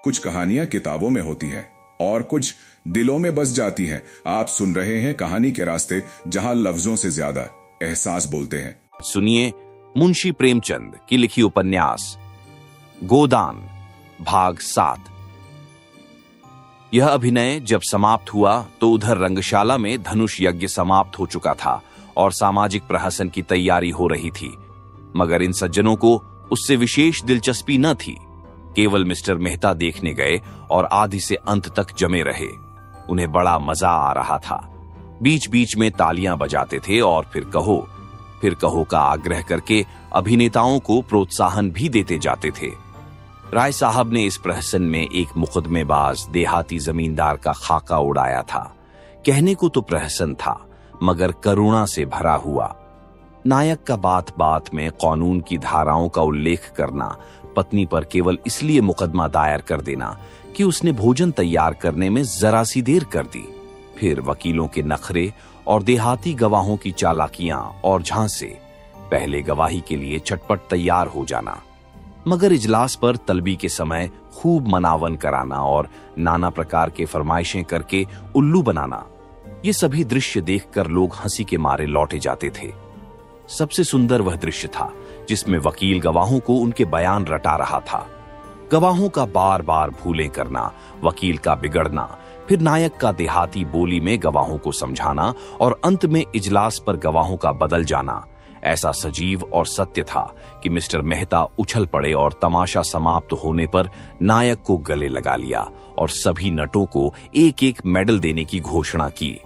कुछ कहानियां किताबों में होती हैं और कुछ दिलों में बस जाती हैं। आप सुन रहे हैं कहानी के रास्ते, जहां लफ्जों से ज्यादा एहसास बोलते हैं। सुनिए मुंशी प्रेमचंद की लिखी उपन्यास गोदान भाग 7। यह अभिनय जब समाप्त हुआ तो उधर रंगशाला में धनुष यज्ञ समाप्त हो चुका था और सामाजिक प्रहसन की तैयारी हो रही थी, मगर इन सज्जनों को उससे विशेष दिलचस्पी न थी। केवल मिस्टर मेहता देखने गए और आदि से अंत तक जमे रहे। उन्हें बड़ा मजा आ रहा था। बीच बीच में तालियां बजाते थे और फिर कहो का आग्रह करके अभिनेताओं को प्रोत्साहन भी देते जाते थे। राय साहब ने इस प्रहसन में एक मुकदमेबाज देहाती जमींदार का खाका उड़ाया था। कहने को तो प्रहसन था, मगर करुणा से भरा हुआ। नायक का बात बात में कानून की धाराओं का उल्लेख करना, पत्नी पर केवल इसलिए मुकदमा दायर कर देना कि उसने भोजन तैयार करने में जरा सी देर कर दी, फिर वकीलों के नखरे और देहाती गवाहों की चालाकियां और झांसे, पहले गवाही के लिए चटपट तैयार हो जाना, मगर इजलास पर तलबी के समय खूब मनावन कराना और नाना प्रकार के फरमाइशें करके उल्लू बनाना, ये सभी दृश्य देखकर लोग हंसी के मारे लौटे जाते थे। सबसे सुंदर वह दृश्य था जिसमें वकील गवाहों को उनके बयान रटा रहा था। गवाहों का बार बार भूलें करना, वकील का बिगड़ना, फिर नायक का देहाती बोली में गवाहों को समझाना और अंत में इजलास पर गवाहों का बदल जाना ऐसा सजीव और सत्य था कि मिस्टर मेहता उछल पड़े और तमाशा समाप्त होने पर नायक को गले लगा लिया और सभी नटों को एक एक मेडल देने की घोषणा की।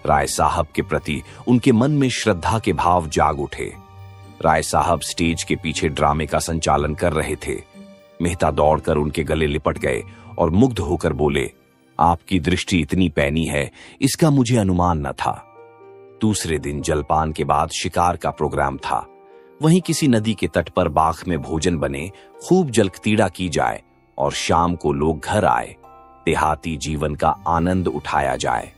राय साहब के प्रति उनके मन में श्रद्धा के भाव जाग उठे। राय साहब स्टेज के पीछे ड्रामे का संचालन कर रहे थे। मेहता दौड़कर उनके गले लिपट गए और मुग्ध होकर बोले, आपकी दृष्टि इतनी पैनी है, इसका मुझे अनुमान न था। दूसरे दिन जलपान के बाद शिकार का प्रोग्राम था। वहीं किसी नदी के तट पर बाख में भोजन बने, खूब जलखतीड़ा की जाए और शाम को लोग घर आए, देहाती जीवन का आनंद उठाया जाए।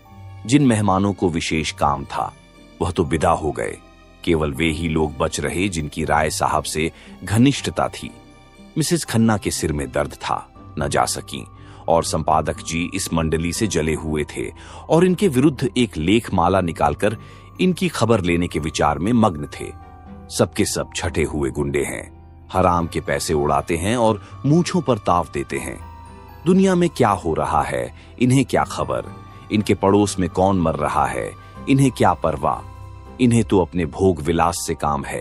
जिन मेहमानों को विशेष काम था वह तो विदा हो गए। केवल वे ही लोग बच रहे जिनकी राय साहब से घनिष्ठता थी। मिसेस खन्ना के सिर में दर्द था, न जा सकी, और संपादक जी इस मंडली से जले हुए थे और इनके विरुद्ध एक लेख माला निकालकर इनकी खबर लेने के विचार में मग्न थे। सबके सब छठे हुए गुंडे हैं, हराम के पैसे उड़ाते हैं और मूंछों पर ताव देते हैं। दुनिया में क्या हो रहा है इन्हें क्या खबर, इनके पड़ोस में कौन मर रहा है इन्हें क्या परवाह, इन्हें तो अपने भोग विलास से काम है।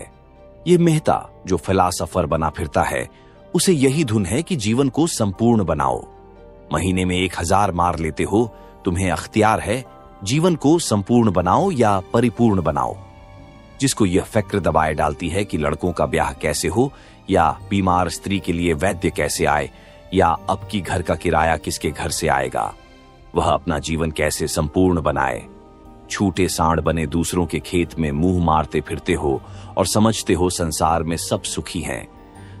ये मेहता जो फिलासफर बना फिरता है, उसे यही धुन है कि जीवन को संपूर्ण बनाओ। महीने में 1000 मार लेते हो, तुम्हें अख्तियार है जीवन को संपूर्ण बनाओ या परिपूर्ण बनाओ। जिसको यह फिक्र दबाए डालती है कि लड़कों का ब्याह कैसे हो, या बीमार स्त्री के लिए वैद्य कैसे आए, या अब की घर का किराया किसके घर से आएगा, वह अपना जीवन कैसे संपूर्ण बनाए। छूटे सांड बने दूसरों के खेत में मुंह मारते फिरते हो और समझते हो संसार में सब सुखी हैं।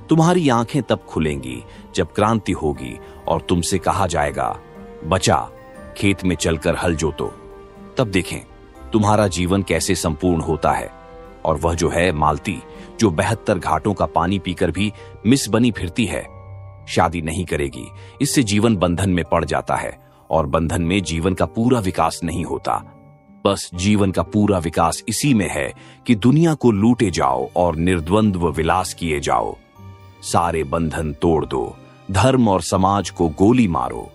तुम्हारी आंखें तब खुलेंगी जब क्रांति होगी और तुमसे कहा जाएगा, बचा खेत में चलकर हल जोतो। तब देखें तुम्हारा जीवन कैसे संपूर्ण होता है। और वह जो है मालती, जो 72 घाटों का पानी पीकर भी मिस बनी फिरती है, शादी नहीं करेगी। इससे जीवन बंधन में पड़ जाता है और बंधन में जीवन का पूरा विकास नहीं होता। बस जीवन का पूरा विकास इसी में है कि दुनिया को लूटे जाओ और निर्द्वंद्व विलास किए जाओ। सारे बंधन तोड़ दो, धर्म और समाज को गोली मारो,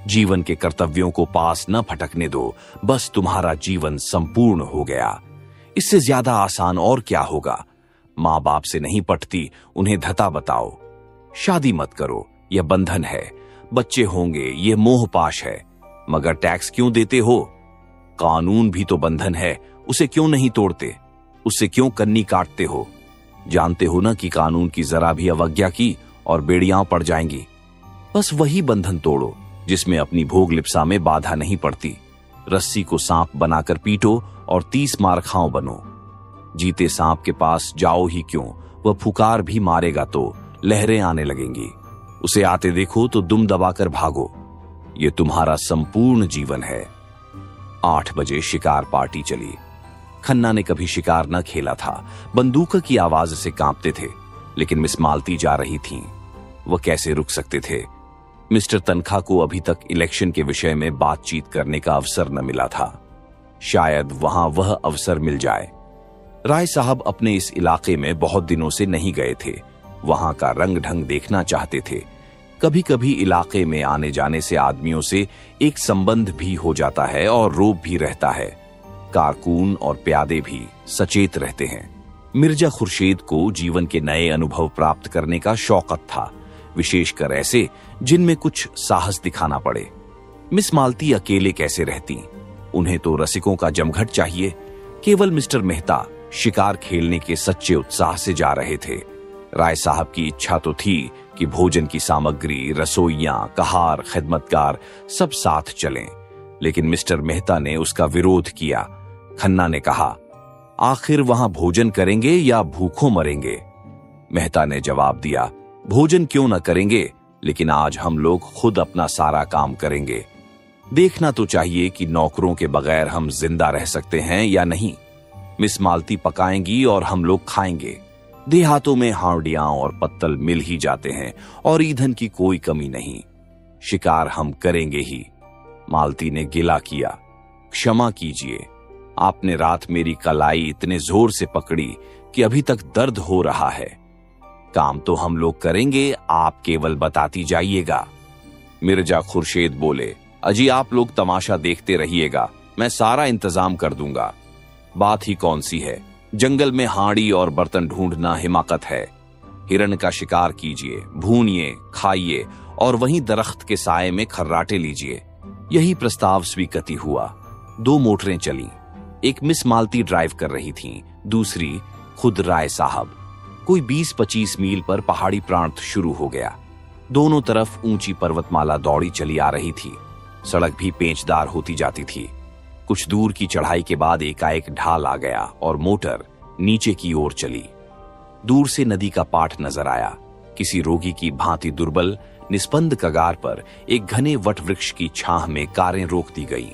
जीवन के कर्तव्यों को पास न फटकने दो, बस तुम्हारा जीवन संपूर्ण हो गया। इससे ज्यादा आसान और क्या होगा। माँ बाप से नहीं पटती, उन्हें धता बताओ। शादी मत करो, यह बंधन है। बच्चे होंगे, यह मोह पाश है। मगर टैक्स क्यों देते हो? कानून भी तो बंधन है, उसे क्यों नहीं तोड़ते? उससे क्यों कन्नी काटते हो? जानते हो ना कि कानून की जरा भी अवज्ञा की और बेड़ियां पड़ जाएंगी। बस वही बंधन तोड़ो जिसमें अपनी भोग लिप्सा में बाधा नहीं पड़ती। रस्सी को सांप बनाकर पीटो और 30 मार खाओ बनो। जीते सांप के पास जाओ ही क्यों, वह फुकार भी मारेगा तो लहरें आने लगेंगी। उसे आते देखो तो दुम दबाकर भागो। ये तुम्हारा संपूर्ण जीवन है। 8 बजे शिकार पार्टी चली। खन्ना ने कभी शिकार न खेला था, बंदूक की आवाज से कांपते थे, लेकिन मिस मालती जा रही थीं। वह कैसे रुक सकते थे? मिस्टर तनखा को अभी तक इलेक्शन के विषय में बातचीत करने का अवसर न मिला था। शायद वहां वह अवसर मिल जाए। राय साहब अपने इस इलाके में बहुत दिनों से नहीं गए थे। वहां का रंग ढंग देखना चाहते थे। कभी कभी इलाके में आने जाने से आदमियों से एक संबंध भी हो जाता है और रोब भी रहता है। कारकुन और प्यादे भी सचेत रहते हैं। मिर्जा खुर्शीद को जीवन के नए अनुभव प्राप्त करने का शौकत था, विशेषकर ऐसे जिनमें कुछ साहस दिखाना पड़े। मिस मालती अकेले कैसे रहती? उन्हें तो रसिकों का जमघट चाहिए। केवल मिस्टर मेहता शिकार खेलने के सच्चे उत्साह से जा रहे थे। राय साहब की इच्छा तो थी कि भोजन की सामग्री, रसोइयां, कहार, खिदमतगार सब साथ चलें, लेकिन मिस्टर मेहता ने उसका विरोध किया। खन्ना ने कहा, आखिर वहां भोजन करेंगे या भूखों मरेंगे? मेहता ने जवाब दिया, भोजन क्यों न करेंगे, लेकिन आज हम लोग खुद अपना सारा काम करेंगे। देखना तो चाहिए कि नौकरों के बगैर हम जिंदा रह सकते हैं या नहीं। मिस मालती पकाएंगी और हम लोग खाएंगे। देहातों में हांडियां और पत्तल मिल ही जाते हैं और ईंधन की कोई कमी नहीं। शिकार हम करेंगे ही। मालती ने गिला किया, क्षमा कीजिए, आपने रात मेरी कलाई इतने जोर से पकड़ी कि अभी तक दर्द हो रहा है। काम तो हम लोग करेंगे, आप केवल बताती जाइएगा। मिर्जा खुर्शीद बोले, अजी आप लोग तमाशा देखते रहिएगा, मैं सारा इंतजाम कर दूंगा। बात ही कौन सी है, जंगल में हांडी और बर्तन ढूंढना हिमाकत है। हिरण का शिकार कीजिए, भूनिए, खाइए और वहीं दरख्त के साए में खर्राटे लीजिए। यही प्रस्ताव स्वीकृति हुआ। 2 मोटरें चली। एक मिस मालती ड्राइव कर रही थीं, दूसरी खुद राय साहब। कोई 20-25 मील पर पहाड़ी प्रांत शुरू हो गया। दोनों तरफ ऊंची पर्वतमाला दौड़ी चली आ रही थी। सड़क भी पेचदार होती जाती थी। कुछ दूर की चढ़ाई के बाद एकाएक ढाल आ गया और मोटर नीचे की ओर चली। दूर से नदी का पाट नजर आया। किसी रोगी की भांति दुर्बल निस्पंद कगार पर एक घने वट वृक्ष की छाह में कारें रोक दी गईं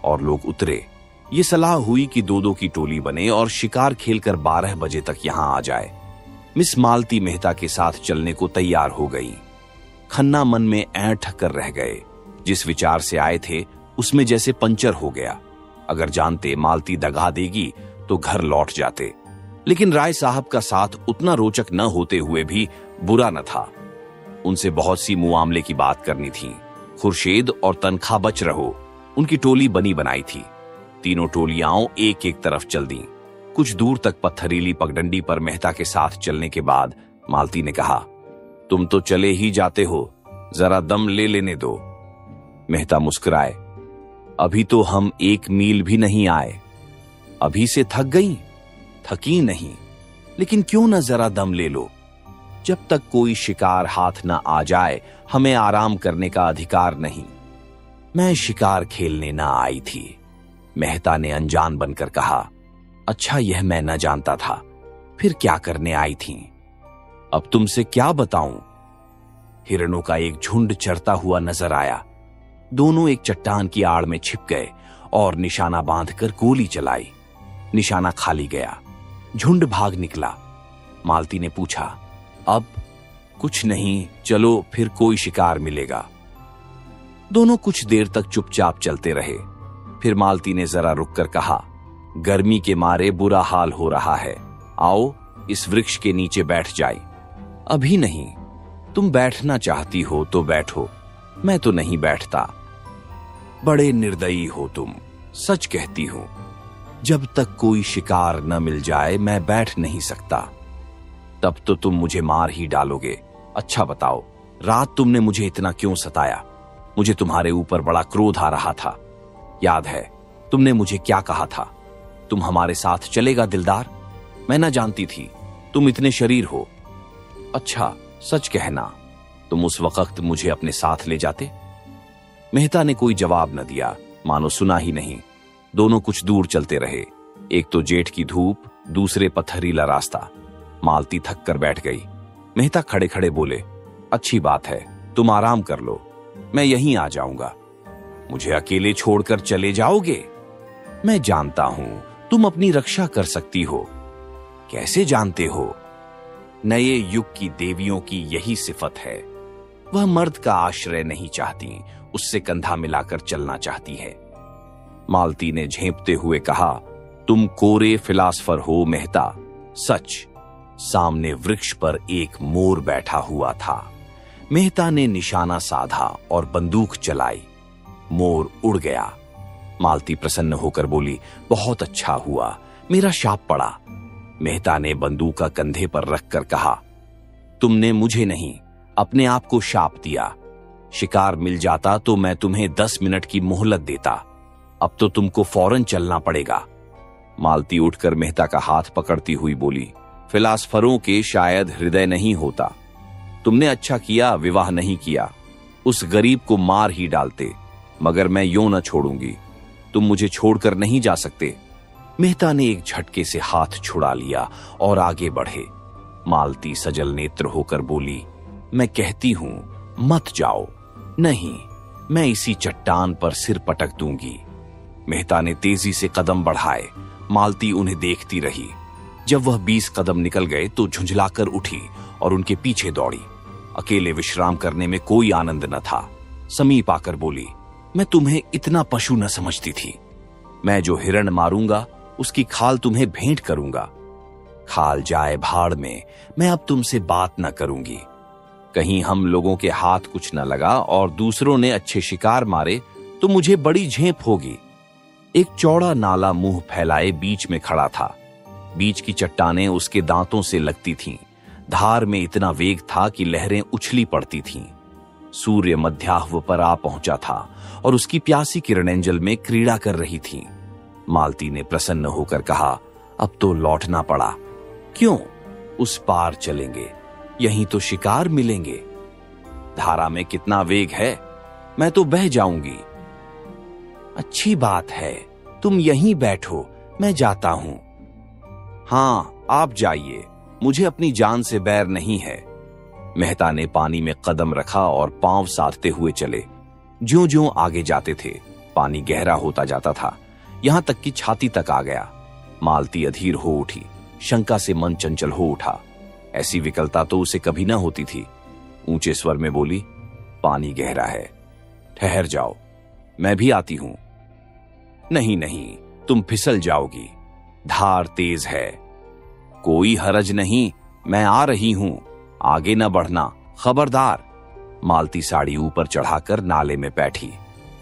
और लोग उतरे। ये सलाह हुई कि 2-2 की टोली बने और शिकार खेलकर 12 बजे तक यहां आ जाए। मिस मालती मेहता के साथ चलने को तैयार हो गई। खन्ना मन में ऐंठ कर रह गए। जिस विचार से आए थे उसमें जैसे पंचर हो गया। अगर जानते मालती दगा देगी तो घर लौट जाते, लेकिन राय साहब का साथ उतना रोचक न होते हुए भी बुरा न था। उनसे बहुत सी मुआमले की बात करनी थी। खुर्शीद और तनखा बच रहो, उनकी टोली बनी बनाई थी। तीनों टोलियां एक एक तरफ चल दी। कुछ दूर तक पत्थरीली पगडंडी पर मेहता के साथ चलने के बाद मालती ने कहा, तुम तो चले ही जाते हो, जरा दम ले लेने दो। मेहता मुस्कुराए, अभी तो हम 1 मील भी नहीं आए, अभी से थक गई? थकी नहीं, लेकिन क्यों न जरा दम ले लो। जब तक कोई शिकार हाथ न आ जाए हमें आराम करने का अधिकार नहीं। मैं शिकार खेलने न आई थी, मेहता ने अनजान बनकर कहा। अच्छा, यह मैं न जानता था, फिर क्या करने आई थी? अब तुमसे क्या बताऊं? हिरणों का एक झुंड चरता हुआ नजर आया। दोनों एक चट्टान की आड़ में छिप गए और निशाना बांधकर गोली चलाई। निशाना खाली गया। झुंड भाग निकला। मालती ने पूछा, अब? कुछ नहीं, चलो फिर कोई शिकार मिलेगा। दोनों कुछ देर तक चुपचाप चलते रहे। फिर मालती ने जरा रुककर कहा, गर्मी के मारे बुरा हाल हो रहा है, आओ इस वृक्ष के नीचे बैठ जाए। अभी नहीं, तुम बैठना चाहती हो तो बैठो, मैं तो नहीं बैठता। बड़े निर्दयी हो तुम, सच कहती हूं। जब तक कोई शिकार न मिल जाए मैं बैठ नहीं सकता। तब तो तुम मुझे मार ही डालोगे। अच्छा बताओ, रात तुमने मुझे इतना क्यों सताया? मुझे तुम्हारे ऊपर बड़ा क्रोध आ रहा था। याद है तुमने मुझे क्या कहा था? तुम हमारे साथ चलेगा दिलदार? मैं न जानती थी तुम इतने शरीर हो। अच्छा, सच कहना, तुम उस वक्त मुझे अपने साथ ले जाते? मेहता ने कोई जवाब न दिया, मानो सुना ही नहीं। दोनों कुछ दूर चलते रहे। एक तो जेठ की धूप, दूसरे पत्थरीला रास्ता। मालती थक कर बैठ गई। मेहता खड़े खड़े बोले, अच्छी बात है, तुम आराम कर लो, मैं यहीं आ जाऊंगा। मुझे अकेले छोड़कर चले जाओगे? मैं जानता हूं तुम अपनी रक्षा कर सकती हो। कैसे जानते हो? नए युग की देवियों की यही सिफत है। वह मर्द का आश्रय नहीं चाहती, उससे कंधा मिलाकर चलना चाहती है। मालती ने झेंपते हुए कहा, तुम कोरे फिलासफर हो मेहता। सच। सामने वृक्ष पर एक मोर बैठा हुआ था। मेहता ने निशाना साधा और बंदूक चलाई। मोर उड़ गया। मालती प्रसन्न होकर बोली, बहुत अच्छा हुआ, मेरा शाप पड़ा। मेहता ने बंदूक कंधे पर रखकर कहा, तुमने मुझे नहीं, अपने आप को शाप दिया। शिकार मिल जाता तो मैं तुम्हें 10 मिनट की मोहलत देता। अब तो तुमको फौरन चलना पड़ेगा। मालती उठकर मेहता का हाथ पकड़ती हुई बोली, फिलासफरों के शायद हृदय नहीं होता। तुमने अच्छा किया विवाह नहीं किया, उस गरीब को मार ही डालते, मगर मैं यूं न छोड़ूंगी। तुम मुझे छोड़कर नहीं जा सकते। मेहता ने एक झटके से हाथ छुड़ा लिया और आगे बढ़े। मालती सजल नेत्र होकर बोली, मैं कहती हूं मत जाओ। नहीं, मैं इसी चट्टान पर सिर पटक दूंगी। मेहता ने तेजी से कदम बढ़ाए। मालती उन्हें देखती रही। जब वह 20 कदम निकल गए तो झुंझलाकर उठी और उनके पीछे दौड़ी। अकेले विश्राम करने में कोई आनंद न था। समीप आकर बोली, मैं तुम्हें इतना पशु न समझती थी। मैं जो हिरण मारूंगा उसकी खाल तुम्हें भेंट करूंगा। खाल जाए भाड़ में, मैं अब तुमसे बात न करूंगी। कहीं हम लोगों के हाथ कुछ न लगा और दूसरों ने अच्छे शिकार मारे तो मुझे बड़ी झेप होगी। एक चौड़ा नाला मुंह फैलाए बीच में खड़ा था। बीच की चट्टानें उसके दांतों से लगती थीं। धार में इतना वेग था कि लहरें उछली पड़ती थीं। सूर्य मध्याह्व पर आ पहुंचा था और उसकी प्यासी किरणेंजल में क्रीड़ा कर रही थीं। मालती ने प्रसन्न होकर कहा, अब तो लौटना पड़ा। क्यों? उस पार चलेंगे, यहीं तो शिकार मिलेंगे। धारा में कितना वेग है, मैं तो बह जाऊंगी। अच्छी बात है, तुम यहीं बैठो, मैं जाता हूं। हां, आप जाइए, मुझे अपनी जान से बैर नहीं है। मेहता ने पानी में कदम रखा और पांव साधते हुए चले। ज्यों-ज्यों आगे जाते थे, पानी गहरा होता जाता था, यहां तक कि छाती तक आ गया। मालती अधीर हो उठी, शंका से मन चंचल हो उठा। ऐसी विकलता तो उसे कभी न होती थी। ऊंचे स्वर में बोली, पानी गहरा है, ठहर जाओ, मैं भी आती हूं। नहीं नहीं, तुम फिसल जाओगी, धार तेज है। कोई हरज नहीं, मैं आ रही हूं, आगे न बढ़ना, खबरदार। मालती साड़ी ऊपर चढ़ाकर नाले में बैठी,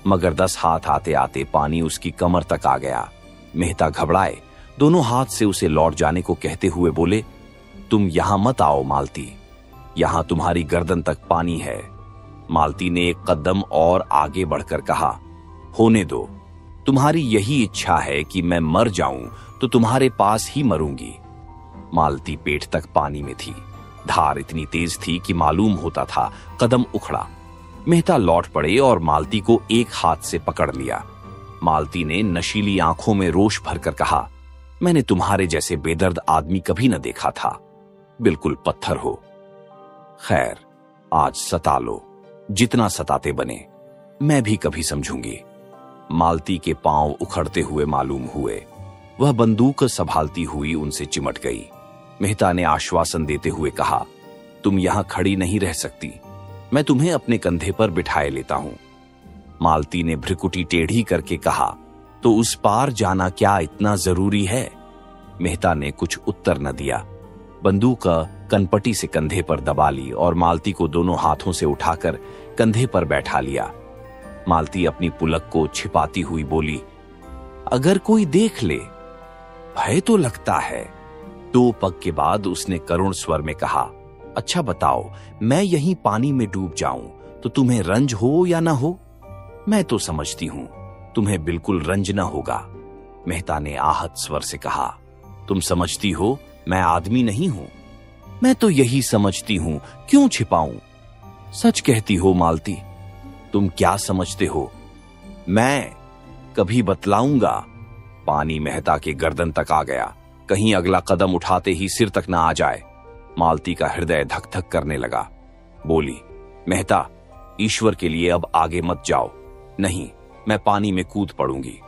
मगर 10 हाथ आते आते पानी उसकी कमर तक आ गया। मेहता घबराए, दोनों हाथ से उसे लौट जाने को कहते हुए बोले, तुम यहां मत आओ मालती, यहां तुम्हारी गर्दन तक पानी है। मालती ने एक कदम और आगे बढ़कर कहा, होने दो, तुम्हारी यही इच्छा है कि मैं मर जाऊं तो तुम्हारे पास ही मरूंगी। मालती पेट तक पानी में थी। धार इतनी तेज थी कि मालूम होता था कदम उखड़ा। मेहता लौट पड़े और मालती को एक हाथ से पकड़ लिया। मालती ने नशीली आंखों में रोष भरकर कहा, मैंने तुम्हारे जैसे बेदर्द आदमी कभी न देखा था, बिल्कुल पत्थर हो। खैर, आज सता लो, जितना सताते बने, मैं भी कभी समझूंगी। मालती के पांव उखड़ते हुए मालूम हुए। वह बंदूक संभालती हुई उनसे चिमट गई। मेहता ने आश्वासन देते हुए कहा, तुम यहां खड़ी नहीं रह सकती, मैं तुम्हें अपने कंधे पर बिठाए लेता हूं। मालती ने भ्रिकुटी टेढ़ी करके कहा, तो उस पार जाना क्या इतना जरूरी है? मेहता ने कुछ उत्तर न दिया। बंदूक कनपटी से कंधे पर दबा ली और मालती को दोनों हाथों से उठाकर कंधे पर बैठा लिया। मालती अपनी पुलक को छिपाती हुई बोली, अगर कोई देख ले, भय तो लगता है। 2 पग के बाद उसने करुण स्वर में कहा, अच्छा बताओ, मैं यहीं पानी में डूब जाऊं तो तुम्हें रंज हो या ना हो? मैं तो समझती हूं तुम्हें बिल्कुल रंज न होगा। मेहता ने आहत स्वर से कहा, तुम समझती हो मैं आदमी नहीं हूं? मैं तो यही समझती हूं, क्यों छिपाऊं? सच कहती हो मालती, तुम क्या समझते हो? मैं कभी बतलाऊंगा। पानी मेहता के गर्दन तक आ गया, कहीं अगला कदम उठाते ही सिर तक ना आ जाए। मालती का हृदय धक धक करने लगा। बोली, मेहता, ईश्वर के लिए अब आगे मत जाओ, नहीं, मैं पानी में कूद पड़ूंगी।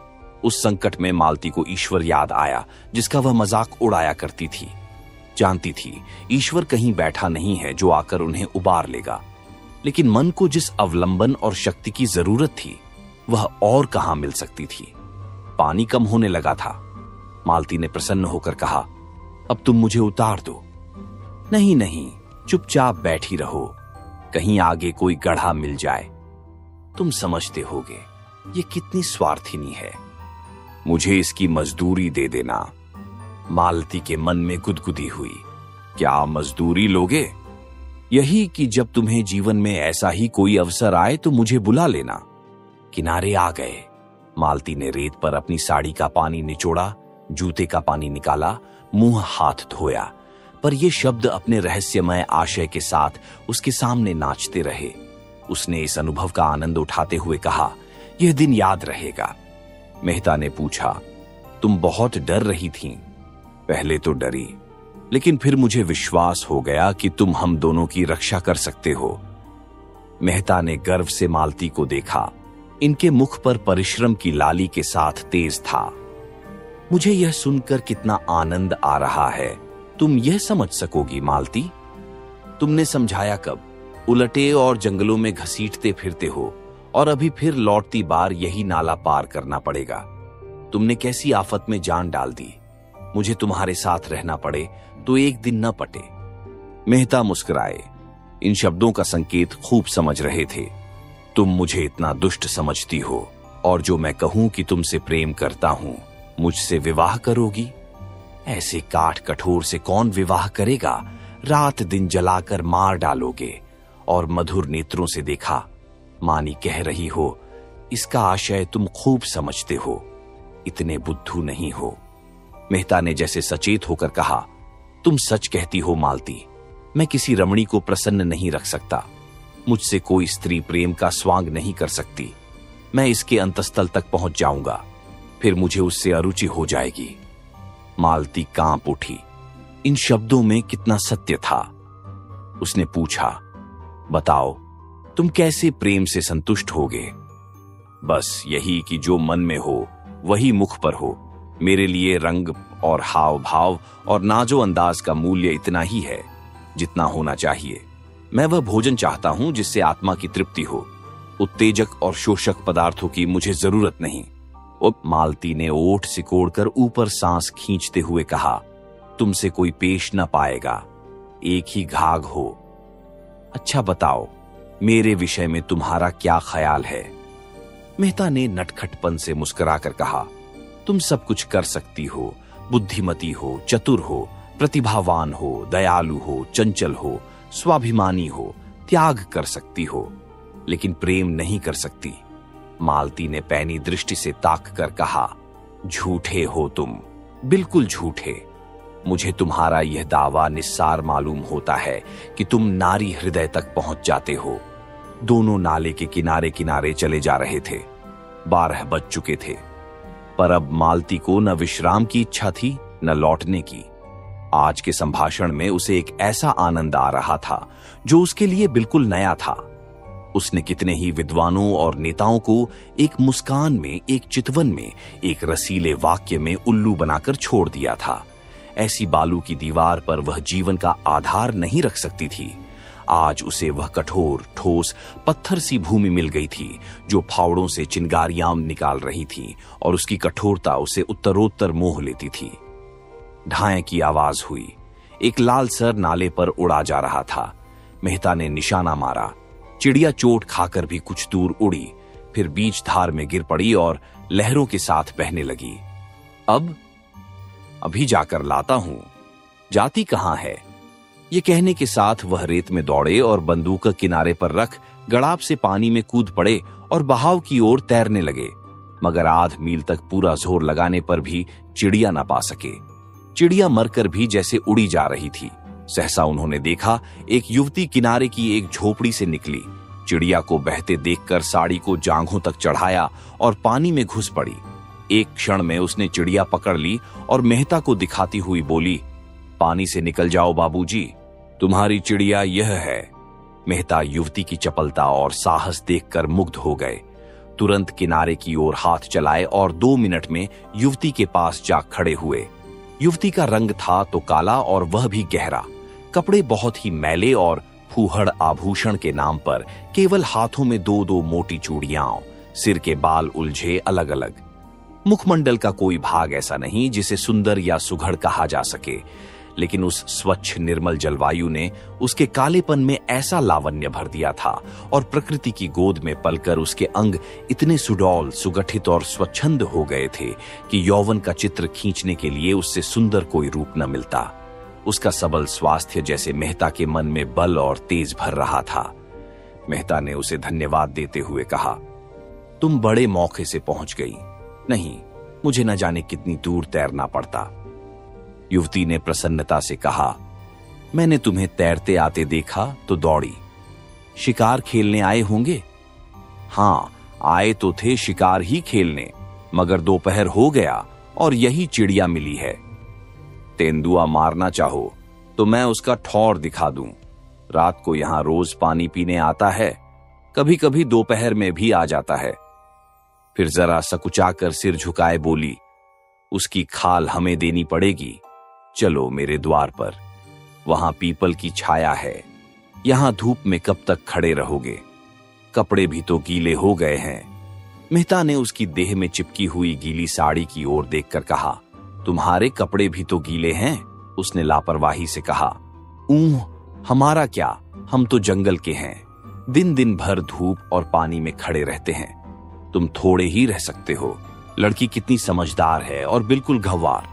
उस संकट में मालती को ईश्वर याद आया, जिसका वह मजाक उड़ाया करती थी। जानती थी ईश्वर कहीं बैठा नहीं है जो आकर उन्हें उबार लेगा। लेकिन मन को जिस अवलंबन और शक्ति की जरूरत थी वह और कहां मिल सकती थी। पानी कम होने लगा था। मालती ने प्रसन्न होकर कहा, अब तुम मुझे उतार दो। नहीं नहीं, चुपचाप बैठी रहो, कहीं आगे कोई गड्ढा मिल जाए। तुम समझते होगे ये कितनी स्वार्थिनी है। मुझे इसकी मजदूरी दे देना। मालती के मन में गुदगुदी हुई। क्या मजदूरी लोगे? यही कि जब तुम्हें जीवन में ऐसा ही कोई अवसर आए तो मुझे बुला लेना। किनारे आ गए। मालती ने रेत पर अपनी साड़ी का पानी निचोड़ा, जूते का पानी निकाला, मुंह हाथ धोया, पर ये शब्द अपने रहस्यमय आशय के साथ उसके सामने नाचते रहे। उसने इस अनुभव का आनंद उठाते हुए कहा, यह दिन याद रहेगा। मेहता ने पूछा, तुम बहुत डर रही थीं? पहले तो डरी, लेकिन फिर मुझे विश्वास हो गया कि तुम हम दोनों की रक्षा कर सकते हो। मेहता ने गर्व से मालती को देखा। इनके मुख पर परिश्रम की लाली के साथ तेज था। मुझे यह सुनकर कितना आनंद आ रहा है। तुम यह समझ सकोगी मालती? तुमने समझाया कब? उलटे और जंगलों में घसीटते फिरते हो और अभी फिर लौटती बार यही नाला पार करना पड़ेगा। तुमने कैसी आफत में जान डाल दी। मुझे तुम्हारे साथ रहना पड़े तो एक दिन न पटे। मेहता मुस्कुराए। इन शब्दों का संकेत खूब समझ रहे थे। तुम मुझे इतना दुष्ट समझती हो और जो मैं कहूं कि तुमसे प्रेम करता हूं, मुझसे विवाह करोगी? ऐसे काठ कठोर से कौन विवाह करेगा? रात दिन जलाकर मार डालोगे। और मधुर नेत्रों से देखा। मानी कह रही हो, इसका आशय तुम खूब समझते हो, इतने बुद्धू नहीं हो। मेहता ने जैसे सचेत होकर कहा, तुम सच कहती हो मालती। मैं किसी रमणी को प्रसन्न नहीं रख सकता। मुझसे कोई स्त्री प्रेम का स्वांग नहीं कर सकती। मैं इसके अंतस्थल तक पहुंच जाऊंगा, फिर मुझे उससे अरुचि हो जाएगी। मालती कांप उठी। इन शब्दों में कितना सत्य था। उसने पूछा, बताओ तुम कैसे प्रेम से संतुष्ट होगे? बस यही कि जो मन में हो वही मुख पर हो। मेरे लिए रंग और हाव भाव और नाजो अंदाज का मूल्य इतना ही है जितना होना चाहिए। मैं वह भोजन चाहता हूं जिससे आत्मा की तृप्ति हो। उत्तेजक और शोषक पदार्थों की मुझे जरूरत नहीं। मालती ने ओठ सिकोड़कर ऊपर सांस खींचते हुए कहा, तुमसे कोई पेश न पाएगा, एक ही घाघ हो। अच्छा बताओ, मेरे विषय में तुम्हारा क्या ख्याल है? मेहता ने नटखटपन से मुस्कुराकर कहा, तुम सब कुछ कर सकती हो, बुद्धिमती हो, चतुर हो, प्रतिभावान हो, दयालु हो, चंचल हो, स्वाभिमानी हो, त्याग कर सकती हो, लेकिन प्रेम नहीं कर सकती। मालती ने पैनी दृष्टि से ताक कर कहा, झूठे हो तुम, बिल्कुल झूठे। मुझे तुम्हारा यह दावा निस्सार मालूम होता है कि तुम नारी हृदय तक पहुंच जाते हो। दोनों नाले के किनारे किनारे चले जा रहे थे। 12 बज चुके थे, पर अब मालती को न विश्राम की इच्छा थी न लौटने की। आज के संभाषण में उसे एक ऐसा आनंद आ रहा था जो उसके लिए बिल्कुल नया था। उसने कितने ही विद्वानों और नेताओं को एक मुस्कान में, एक चितवन में, एक रसीले वाक्य में उल्लू बनाकर छोड़ दिया था। ऐसी बालू की दीवार पर वह जीवन का आधार नहीं रख सकती थी। आज उसे वह कठोर, ठोस, पत्थर सी भूमि मिल गई थी जो फावड़ों से चिंगारियां निकाल रही थी और उसकी कठोरता उसे उत्तरोत्तर मोह लेती थी। ढाएं की आवाज हुई। एक लाल सर नाले पर उड़ा जा रहा था। मेहता ने निशाना मारा। चिड़िया चोट खाकर भी कुछ दूर उड़ी, फिर बीच धार में गिर पड़ी और लहरों के साथ बहने लगी। अभी जाकर लाता हूं। जाती कहां है? ये कहने के साथ वह रेत में दौड़े और बंदूक किनारे पर रख गड़ाप से पानी में कूद पड़े और बहाव की ओर तैरने लगे, मगर आध मील तक पूरा जोर लगाने पर भी चिड़िया न पा सके। चिड़िया मरकर भी जैसे उड़ी जा रही थी। सहसा उन्होंने देखा एक युवती किनारे की एक झोपड़ी से निकली। चिड़िया को बहते देखकर साड़ी को जांघों तक चढ़ाया और पानी में घुस पड़ी। एक क्षण में उसने चिड़िया पकड़ ली और मेहता को दिखाती हुई बोली, पानी से निकल जाओ बाबूजी, तुम्हारी चिड़िया यह है। मेहता युवती की चपलता और साहस देखकर मुग्ध हो गए। तुरंत किनारे की ओर हाथ चलाए और 2 मिनट में युवती के पास जा खड़े हुए। युवती का रंग था तो काला और वह भी गहरा। कपड़े बहुत ही मैले और फूहड़ आभूषण के नाम पर केवल हाथों में दो दो मोटी चूड़ियां, सिर के बाल उलझे अलग अलग। मुखमंडल का कोई भाग ऐसा नहीं जिसे सुंदर या सुघड़ कहा जा सके, लेकिन उस स्वच्छ निर्मल जलवायु ने उसके कालेपन में ऐसा लावण्य भर दिया था और प्रकृति की गोद में पलकर उसके अंग इतने सुडौल, सुगठित और स्वच्छंद हो गए थे कि यौवन का चित्र खींचने के लिए उससे सुंदर कोई रूप न मिलता। उसका सबल स्वास्थ्य जैसे मेहता के मन में बल और तेज भर रहा था। मेहता ने उसे धन्यवाद देते हुए कहा, तुम बड़े मौके से पहुंच गई। नहीं, मुझे न जाने कितनी दूर तैरना पड़ता। युवती ने प्रसन्नता से कहा, मैंने तुम्हें तैरते आते देखा तो दौड़ी। शिकार खेलने आए होंगे? हां, आए तो थे शिकार ही खेलने, मगर दोपहर हो गया और यही चिड़िया मिली है। तेंदुआ मारना चाहो तो मैं उसका ठौर दिखा दूं। रात को यहां रोज पानी पीने आता है, कभी कभी दोपहर में भी आ जाता है। फिर जरा सकुचाकर सिर झुकाए बोली, उसकी खाल हमें देनी पड़ेगी। चलो मेरे द्वार पर, वहां पीपल की छाया है। यहां धूप में कब तक खड़े रहोगे? कपड़े भी तो गीले हो गए हैं। मेहता ने उसकी देह में चिपकी हुई गीली साड़ी की ओर देखकर कहा, तुम्हारे कपड़े भी तो गीले हैं। उसने लापरवाही से कहा, हमारा क्या, हम तो जंगल के हैं। दिन दिन भर धूप और पानी में खड़े रहते हैं। तुम थोड़े ही रह सकते हो। लड़की कितनी समझदार है और बिल्कुल गंवार।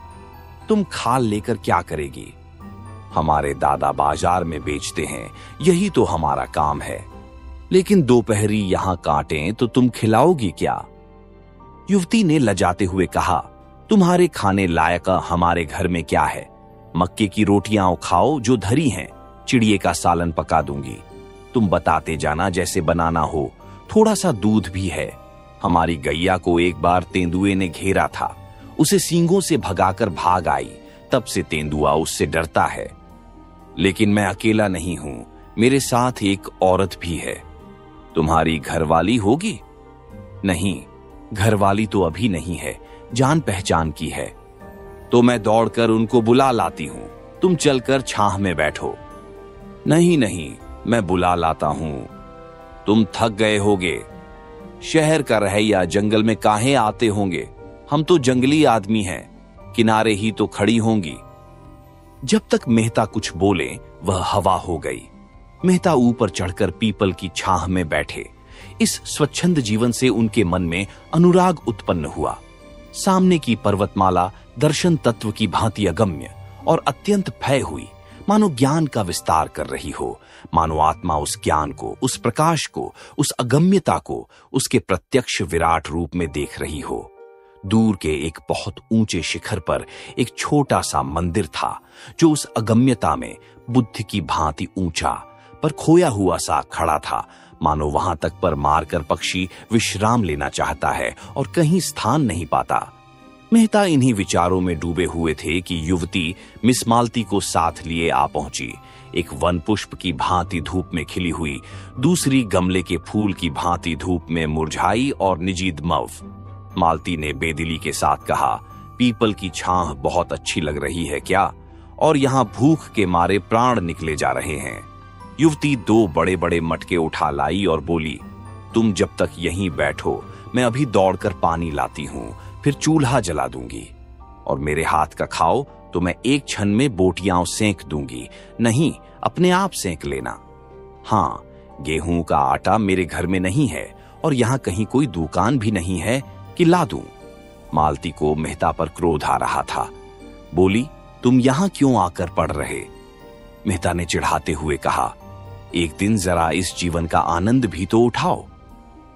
तुम खाल लेकर क्या करेगी? हमारे दादा बाजार में बेचते हैं, यही तो हमारा काम है। लेकिन दोपहरी यहां काटें तो तुम खिलाओगी क्या? युवती ने लजाते हुए कहा, तुम्हारे खाने लायक हमारे घर में क्या है? मक्के की रोटियां खाओ जो धरी हैं, चिड़िए का सालन पका दूंगी। तुम बताते जाना जैसे बनाना हो। थोड़ा सा दूध भी है। हमारी गैया को एक बार तेंदुए ने घेरा था, उसे सींगों से भगाकर भाग आई। तब से तेंदुआ उससे डरता है। लेकिन मैं अकेला नहीं हूं, मेरे साथ एक औरत भी है। तुम्हारी घरवाली होगी? नहीं, घरवाली तो अभी नहीं है, जान पहचान की है। तो मैं दौड़कर उनको बुला लाती हूं, तुम चलकर छाह में बैठो। नहीं नहीं, मैं बुला लाता हूं, तुम थक गए होगे। शहर का रहैया जंगल में काहे आते होंगे? हम तो जंगली आदमी हैं, किनारे ही तो खड़ी होंगी। जब तक मेहता कुछ बोले वह हवा हो गई। मेहता ऊपर चढ़कर पीपल की छाह में बैठे। इस स्वच्छंद जीवन से उनके मन में अनुराग उत्पन्न हुआ। सामने की पर्वतमाला दर्शन तत्व की भांति अगम्य और अत्यंत भय हुई, मानो ज्ञान का विस्तार कर रही हो। मानो आत्मा उस ज्ञान को, उस प्रकाश को, उस अगम्यता को उसके प्रत्यक्ष विराट रूप में देख रही हो। दूर के एक बहुत ऊंचे शिखर पर एक छोटा सा मंदिर था, जो उस अगम्यता में बुद्ध की भांति ऊंचा पर खोया हुआ सा खड़ा था, मानो वहां तक पर मारकर पक्षी विश्राम लेना चाहता है और कहीं स्थान नहीं पाता। मेहता इन्हीं विचारों में डूबे हुए थे कि युवती मिस मालती को साथ लिए आ पहुंची। एक वन पुष्प की भांति धूप में खिली हुई, दूसरी गमले के फूल की भांति धूप में मुरझाई और निजीद मव। मालती ने बेदिली के साथ कहा, पीपल की छाह बहुत अच्छी लग रही है क्या? और यहाँ भूख के मारे प्राण निकले जा रहे हैं। युवती दो बड़े बड़े मटके उठा लाई और बोली, तुम जब तक यहीं बैठो, मैं अभी दौड़कर पानी लाती हूं, फिर चूल्हा जला दूंगी। और मेरे हाथ का खाओ तो मैं एक क्षण में बोटियां सेंक दूंगी। नहीं, अपने आप सेंक लेना। हाँ, गेहूं का आटा मेरे घर में नहीं है और यहाँ कहीं कोई दुकान भी नहीं है कि ला दूं। मालती को मेहता पर क्रोध आ रहा था। बोली, तुम यहां क्यों आकर पड़ रहे? मेहता ने चिढ़ाते हुए कहा, एक दिन जरा इस जीवन का आनंद भी तो उठाओ।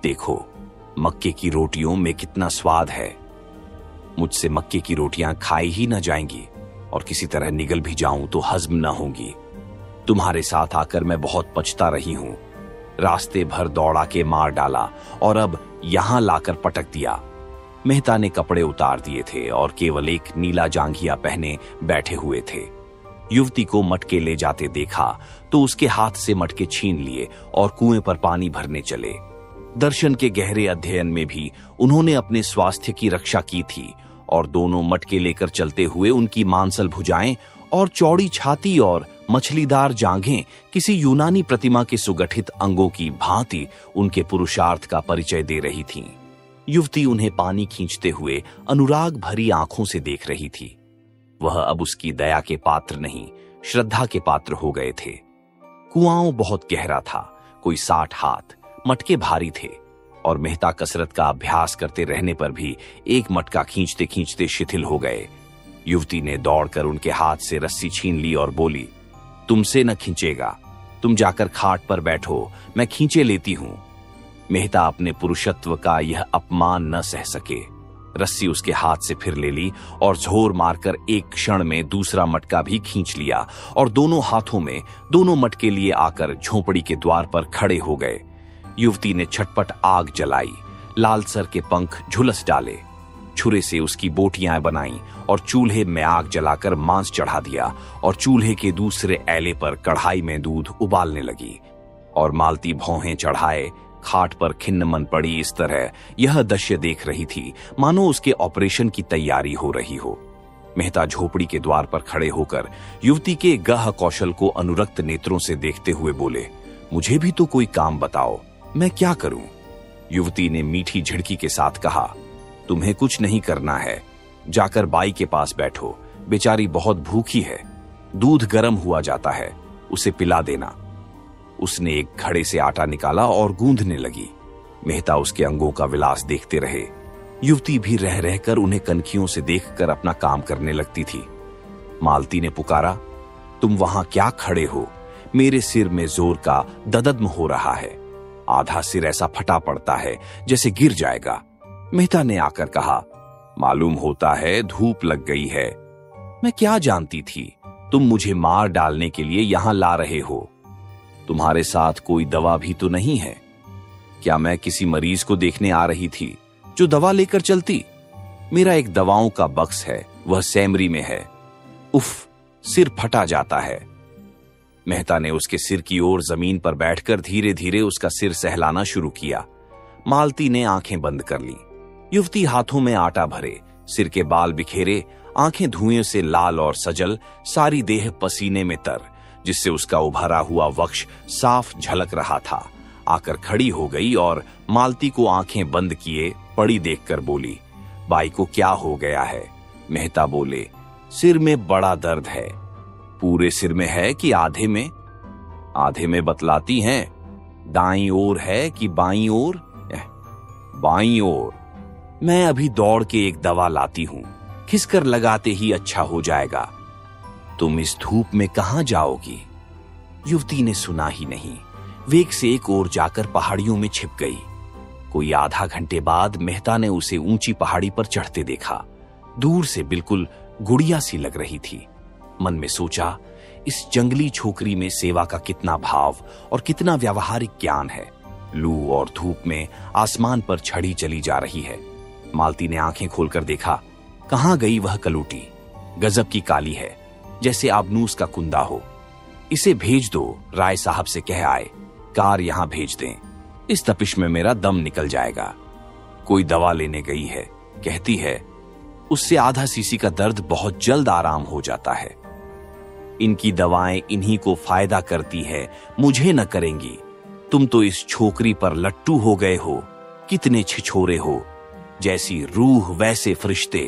देखो, मक्के की रोटियों में कितना स्वाद है। मुझसे मक्के की रोटियां खाई ही न जाएंगी और किसी तरह निगल भी जाऊं तो हजम न होंगी। तुम्हारे साथ आकर मैं बहुत पछता रही हूं। रास्ते भर दौड़ा के मार डाला और अब यहां लाकर पटक दिया। मेहता ने कपड़े उतार दिए थे और केवल एक नीला जांघिया पहने बैठे हुए थे। युवती को मटके ले जाते देखा तो उसके हाथ से मटके छीन लिए और कुएं पर पानी भरने चले। दर्शन के गहरे अध्ययन में भी उन्होंने अपने स्वास्थ्य की रक्षा की थी और दोनों मटके लेकर चलते हुए उनकी मांसल भुजाएं और चौड़ी छाती और मछलीदार जांघें किसी यूनानी प्रतिमा के सुगठित अंगों की भांति उनके पुरुषार्थ का परिचय दे रही थीं। युवती उन्हें पानी खींचते हुए अनुराग भरी आंखों से देख रही थी। वह अब उसकी दया के पात्र नहीं, श्रद्धा के पात्र हो गए थे। कुआं बहुत गहरा था, कोई 60 हाथ, मटके भारी थे और मेहता कसरत का अभ्यास करते रहने पर भी एक मटका खींचते खींचते शिथिल हो गए। युवती ने दौड़कर उनके हाथ से रस्सी छीन ली और बोली, तुमसे न खींचेगा, तुम जाकर खाट पर बैठो, मैं खींचे लेती हूं। मेहता अपने पुरुषत्व का यह अपमान न सह सके। रस्सी उसके हाथ से फिर ले ली और जोर मारकर एक क्षण में दूसरा मटका भी खींच लिया और दोनों हाथों में दोनों मटके लिए आकर झोपड़ी के द्वार पर खड़े हो गए। युवती ने छटपट आग जलाई, लालसर के पंख झुलस डाले, छुरे से उसकी बोटियां बनाई और चूल्हे में आग जलाकर मांस चढ़ा दिया और चूल्हे के दूसरे ऐले पर कढ़ाई में दूध उबालने लगी और मालती भौहें चढ़ाए खाट पर खिन्न मन पड़ी इस तरह यह दृश्य देख रही थी मानो उसके ऑपरेशन की तैयारी हो रही हो। मेहता झोपड़ी के द्वार पर खड़े होकर युवती के गह कौशल को अनुरक्त नेत्रों से देखते हुए बोले, मुझे भी तो कोई काम बताओ, मैं क्या करूं? युवती ने मीठी झिड़की के साथ कहा, तुम्हें कुछ नहीं करना है, जाकर बाई के पास बैठो, बेचारी बहुत भूखी है, दूध गर्म हुआ जाता है, उसे पिला देना। उसने एक घड़े से आटा निकाला और गूंधने लगी। मेहता उसके अंगों का विलास देखते रहे। युवती भी रह रहकर उन्हें कनखियों से देखकर अपना काम करने लगती थी। मालती ने पुकारा, तुम वहां क्या खड़े हो? मेरे सिर में जोर का ददद्म हो रहा है, आधा सिर ऐसा फटा पड़ता है जैसे गिर जाएगा। मेहता ने आकर कहा, मालूम होता है धूप लग गई है। मैं क्या जानती थी, तुम मुझे मार डालने के लिए यहां ला रहे हो। तुम्हारे साथ कोई दवा भी तो नहीं है क्या? मैं किसी मरीज को देखने आ रही थी जो दवा लेकर चलती। मेरा एक दवाओं का बक्स है, वह सैमरी में है। उफ, सिर फटा जाता है। मेहता ने उसके सिर की ओर जमीन पर बैठकर धीरे धीरे उसका सिर सहलाना शुरू किया। मालती ने आंखें बंद कर ली। युवती हाथों में आटा भरे, सिर के बाल बिखेरे, आंखें धुएं से लाल और सजल, सारी देह पसीने में तर, जिससे उसका उभरा हुआ वक्ष साफ झलक रहा था, आकर खड़ी हो गई और मालती को आंखें बंद किए पड़ी देखकर बोली, बाई को क्या हो गया है? मेहता बोले, सिर में बड़ा दर्द है। पूरे सिर में है कि आधे में? आधे में बतलाती हैं। दाईं ओर है कि बाईं ओर? बाईं ओर। मैं अभी दौड़ के एक दवा लाती हूं, खिसकर लगाते ही अच्छा हो जाएगा। तुम इस धूप में कहां जाओगी? युवती ने सुना ही नहीं, वेग से एक ओर जाकर पहाड़ियों में छिप गई। कोई आधा घंटे बाद मेहता ने उसे ऊंची पहाड़ी पर चढ़ते देखा। दूर से बिल्कुल गुड़िया सी लग रही थी। मन में सोचा, इस जंगली छोकरी में सेवा का कितना भाव और कितना व्यावहारिक ज्ञान है। लू और धूप में आसमान पर छड़ी चली जा रही है। मालती ने आंखें खोलकर देखा, कहां गई वह कलूटी? गजब की काली है, जैसे आबनूस का कुंदा हो। इसे भेज दो, राय साहब से कह आए, कार यहां भेज दें। इस तपिश में मेरा दम निकल जाएगा। कोई दवा लेने गई है, कहती है उससे आधा सीसी का दर्द बहुत जल्द आराम हो जाता है। इनकी दवाएं इन्हीं को फायदा करती है, मुझे न करेंगी। तुम तो इस छोकरी पर लट्टू हो गए हो। कितने छिछोरे हो, जैसी रूह वैसे फरिश्ते।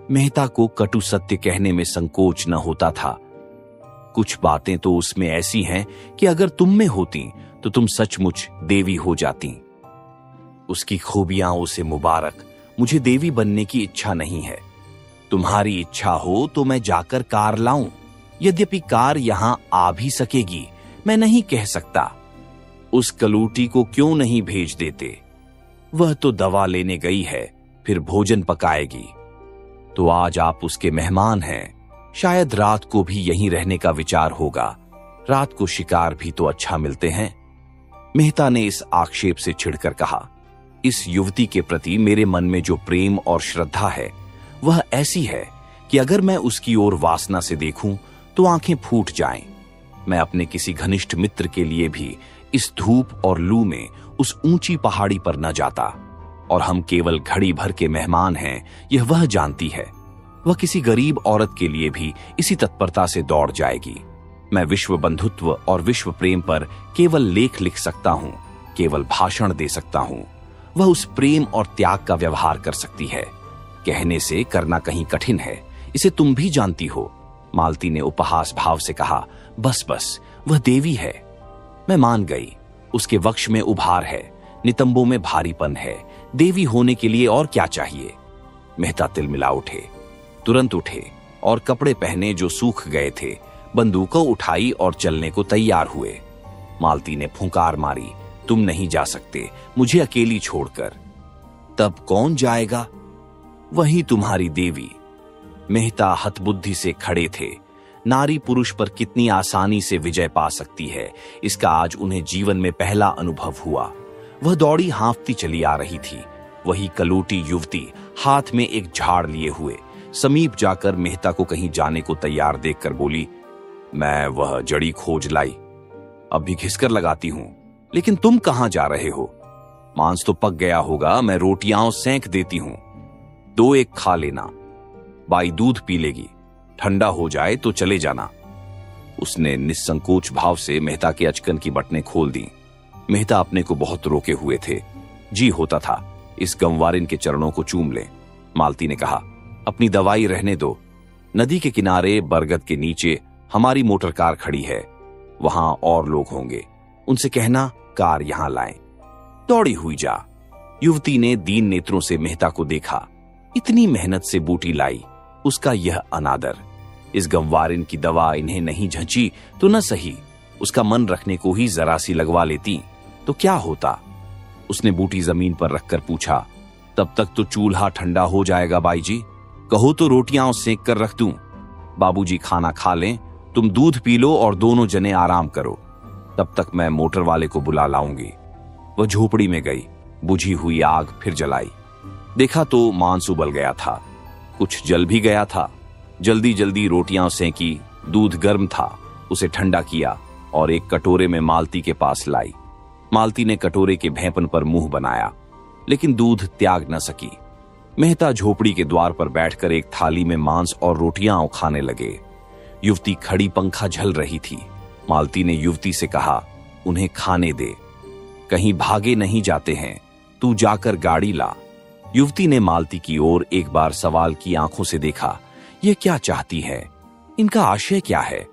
मेहता को कटु सत्य कहने में संकोच न होता था। कुछ बातें तो उसमें ऐसी हैं कि अगर तुम में होती तो तुम सचमुच देवी हो जाती। उसकी खूबियां उसे मुबारक, मुझे देवी बनने की इच्छा नहीं है। तुम्हारी इच्छा हो तो मैं जाकर कार लाऊं, यद्यपि कार यहां आ भी सकेगी, मैं नहीं कह सकता। उस कलूटी को क्यों नहीं भेज देते? वह तो दवा लेने गई है, फिर भोजन पकाएगी। तो आज आप उसके मेहमान हैं, शायद रात को भी यहीं रहने का विचार होगा। रात को शिकार भी तो अच्छा मिलते हैं। मेहता ने इस आक्षेप से छिड़कर कहा, इस युवती के प्रति मेरे मन में जो प्रेम और श्रद्धा है वह ऐसी है कि अगर मैं उसकी ओर वासना से देखूं तो आंखें फूट जाएं। मैं अपने किसी घनिष्ठ मित्र के लिए भी इस धूप और लू में उस ऊंची पहाड़ी पर न जाता, और हम केवल घड़ी भर के मेहमान हैं यह वह जानती है। वह किसी गरीब औरत के लिए भी इसी तत्परता से दौड़ जाएगी। मैं विश्व बंधुत्व और विश्व प्रेम पर केवल लेख लिख सकता हूं, केवल भाषण दे सकता हूं। वह उस प्रेम और त्याग का व्यवहार कर सकती है। कहने से करना कहीं कठिन है, इसे तुम भी जानती हो। मालती ने उपहास भाव से कहा, बस बस, वह देवी है। मैं मान गई। उसके वक्ष में उभार है, नितंबों में भारीपन है। देवी होने के लिए और क्या चाहिए? मेहता तिलमिला उठे, तुरंत उठे और कपड़े पहने जो सूख गए थे, बंदूकों उठाई और चलने को तैयार हुए। मालती ने फुंकार मारी, तुम नहीं जा सकते मुझे अकेली छोड़कर। तब कौन जाएगा? वही तुम्हारी देवी। मेहता हतबुद्धि से खड़े थे। नारी पुरुष पर कितनी आसानी से विजय पा सकती है, इसका आज उन्हें जीवन में पहला अनुभव हुआ। वह दौड़ी हाँफती चली आ रही थी। वही कलूटी युवती हाथ में एक झाड़ लिए हुए समीप जाकर मेहता को कहीं जाने को तैयार देखकर बोली, मैं वह जड़ी खोज लाई, अब भी घिसकर लगाती हूं। लेकिन तुम कहां जा रहे हो? मांस तो पक गया होगा, मैं रोटियां सेंक देती हूं, 2-1 खा लेना। बाई दूध पी लेगी, ठंडा हो जाए तो चले जाना। उसने निस्संकोच भाव से मेहता के अचकन की बटनें खोल दी। मेहता अपने को बहुत रोके हुए थे। जी होता था इस गंवारिन के चरणों को चूम ले। मालती ने कहा, अपनी दवाई रहने दो। नदी के किनारे बरगद के नीचे हमारी मोटर कार खड़ी है, वहां और लोग होंगे, उनसे कहना कार यहां लाएं। दौड़ी हुई जा। युवती ने दीन नेत्रों से मेहता को देखा। इतनी मेहनत से बूटी लाई, उसका यह अनादर। इस गंवारिन की दवा इन्हें नहीं झंची तो न सही, उसका मन रखने को ही जरा सी लगवा लेती तो क्या होता? उसने बूटी जमीन पर रखकर पूछा, तब तक तो चूल्हा ठंडा हो जाएगा बाई जी, कहो तो रोटियां सेंक कर रख दूं। बाबूजी खाना खा लें, तुम दूध पी लो और दोनों जने आराम करो, तब तक मैं मोटर वाले को बुला लाऊंगी। वह झोपड़ी में गई, बुझी हुई आग फिर जलाई। देखा तो मांस उबल गया था, कुछ जल भी गया था। जल्दी जल्दी रोटियां सेंकी, दूध गर्म था, उसे ठंडा किया और एक कटोरे में मालती के पास लाई। मालती ने कटोरे के भेंपन पर मुंह बनाया, लेकिन दूध त्याग न सकी। मेहता झोपड़ी के द्वार पर बैठकर एक थाली में मांस और रोटियां खाने लगे। युवती खड़ी पंखा झल रही थी। मालती ने युवती से कहा, उन्हें खाने दे, कहीं भागे नहीं जाते हैं, तू जाकर गाड़ी ला। युवती ने मालती की ओर एक बार सवाल की आंखों से देखा। ये क्या चाहती है? इनका आशय क्या है?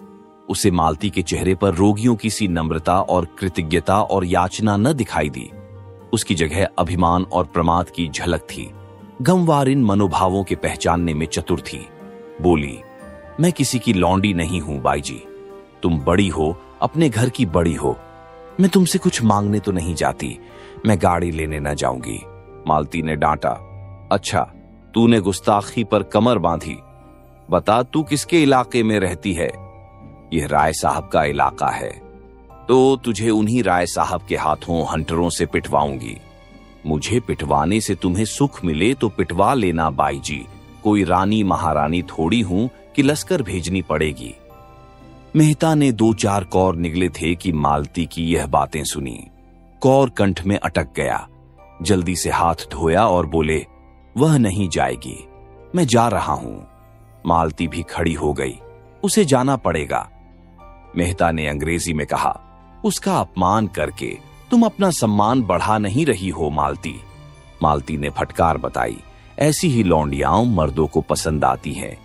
उसे मालती के चेहरे पर रोगियों की सी नम्रता और कृतज्ञता और याचना न दिखाई दी। उसकी जगह अभिमान और प्रमाद की झलक थी। गंवारिन मनोभावों के पहचानने में चतुर थी। बोली, मैं किसी की लौंडी नहीं हूं बाई जी, तुम बड़ी हो, अपने घर की बड़ी हो, मैं तुमसे कुछ मांगने तो नहीं जाती, मैं गाड़ी लेने न जाऊंगी। मालती ने डांटा, अच्छा तूने गुस्ताखी पर कमर बांधी, बता तू किसके इलाके में रहती है? यह राय साहब का इलाका है, तो तुझे उन्हीं राय साहब के हाथों हंटरों से पिटवाऊंगी। मुझे पिटवाने से तुम्हें सुख मिले तो पिटवा लेना बाई जी, कोई रानी महारानी थोड़ी हूं कि लश्कर भेजनी पड़ेगी। मेहता ने 2-4 कौर निगले थे कि मालती की यह बातें सुनी। कौर कंठ में अटक गया। जल्दी से हाथ धोया और बोले, वह नहीं जाएगी, मैं जा रहा हूं। मालती भी खड़ी हो गई, उसे जाना पड़ेगा। मेहता ने अंग्रेजी में कहा, उसका अपमान करके तुम अपना सम्मान बढ़ा नहीं रही हो मालती। मालती ने फटकार बताई, ऐसी ही लौंडियां मर्दों को पसंद आती हैं,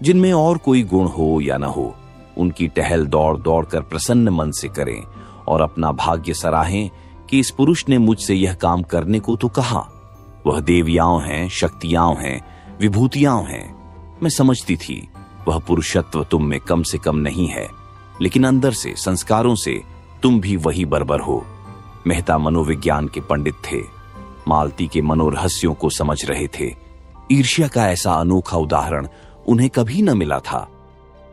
जिनमें और कोई गुण हो या न हो, उनकी टहल दौड़ दौड़ कर प्रसन्न मन से करें और अपना भाग्य सराहें कि इस पुरुष ने मुझसे यह काम करने को तो कहा। वह देवियां हैं, शक्तियां हैं, विभूतियां हैं। मैं समझती थी वह पुरुषत्व तुम में कम से कम नहीं है, लेकिन अंदर से, संस्कारों से तुम भी वही बर्बर हो। मेहता मनोविज्ञान के पंडित थे, मालती के मनोरहस्यों को समझ रहे थे। ईर्ष्या का ऐसा अनोखा उदाहरण उन्हें कभी न मिला था।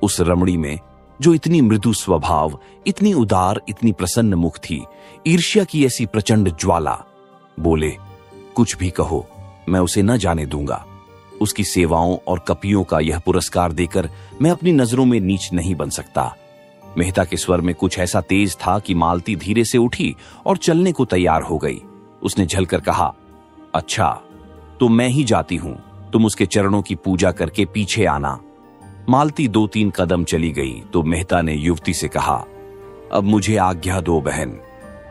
उस रमणी में जो इतनी मृदु स्वभाव, इतनी उदार, इतनी प्रसन्न मुख थी, ईर्ष्या की ऐसी प्रचंड ज्वाला। बोले, कुछ भी कहो, मैं उसे न जाने दूंगा। उसकी सेवाओं और कपियों का यह पुरस्कार देकर मैं अपनी नजरों में नीच नहीं बन सकता। मेहता के स्वर में कुछ ऐसा तेज था कि मालती धीरे से उठी और चलने को तैयार हो गई। उसने झलकर कहा, अच्छा तो मैं ही जाती हूं, तुम उसके चरणों की पूजा करके पीछे आना। मालती 2-3 कदम चली गई तो मेहता ने युवती से कहा, अब मुझे आज्ञा दो बहन,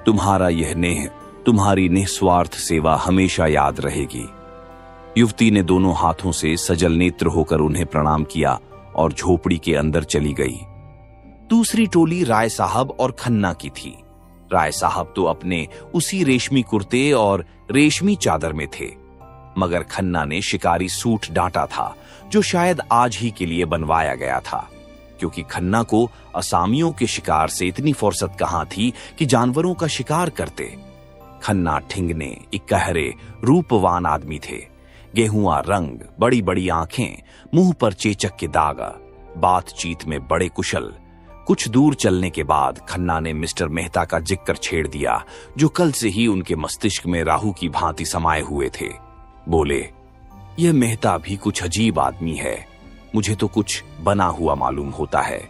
तुम्हारा यह नेह, तुम्हारी निस्वार्थ सेवा हमेशा याद रहेगी। युवती ने दोनों हाथों से सजल नेत्र होकर उन्हें प्रणाम किया और झोपड़ी के अंदर चली गई। दूसरी टोली राय साहब और खन्ना की थी। राय साहब तो अपने उसी रेशमी कुर्ते और रेशमी चादर में थे, मगर खन्ना ने शिकारी सूट डांटा था जो शायद आज ही के लिए बनवाया गया था, क्योंकि खन्ना को असामियों के शिकार से इतनी फुर्सत कहां थी कि जानवरों का शिकार करते। खन्ना ठिंगने, इकहरे, रूपवान आदमी थे। गेहुआ रंग, बड़ी बड़ी आंखें, मुंह पर चेचक के दाग, बातचीत में बड़े कुशल। कुछ दूर चलने के बाद खन्ना ने मिस्टर मेहता का जिक्र छेड़ दिया, जो कल से ही उनके मस्तिष्क में राहु की भांति समाये हुए थे। बोले, यह मेहता भी कुछ अजीब आदमी है, मुझे तो कुछ बना हुआ मालूम होता है।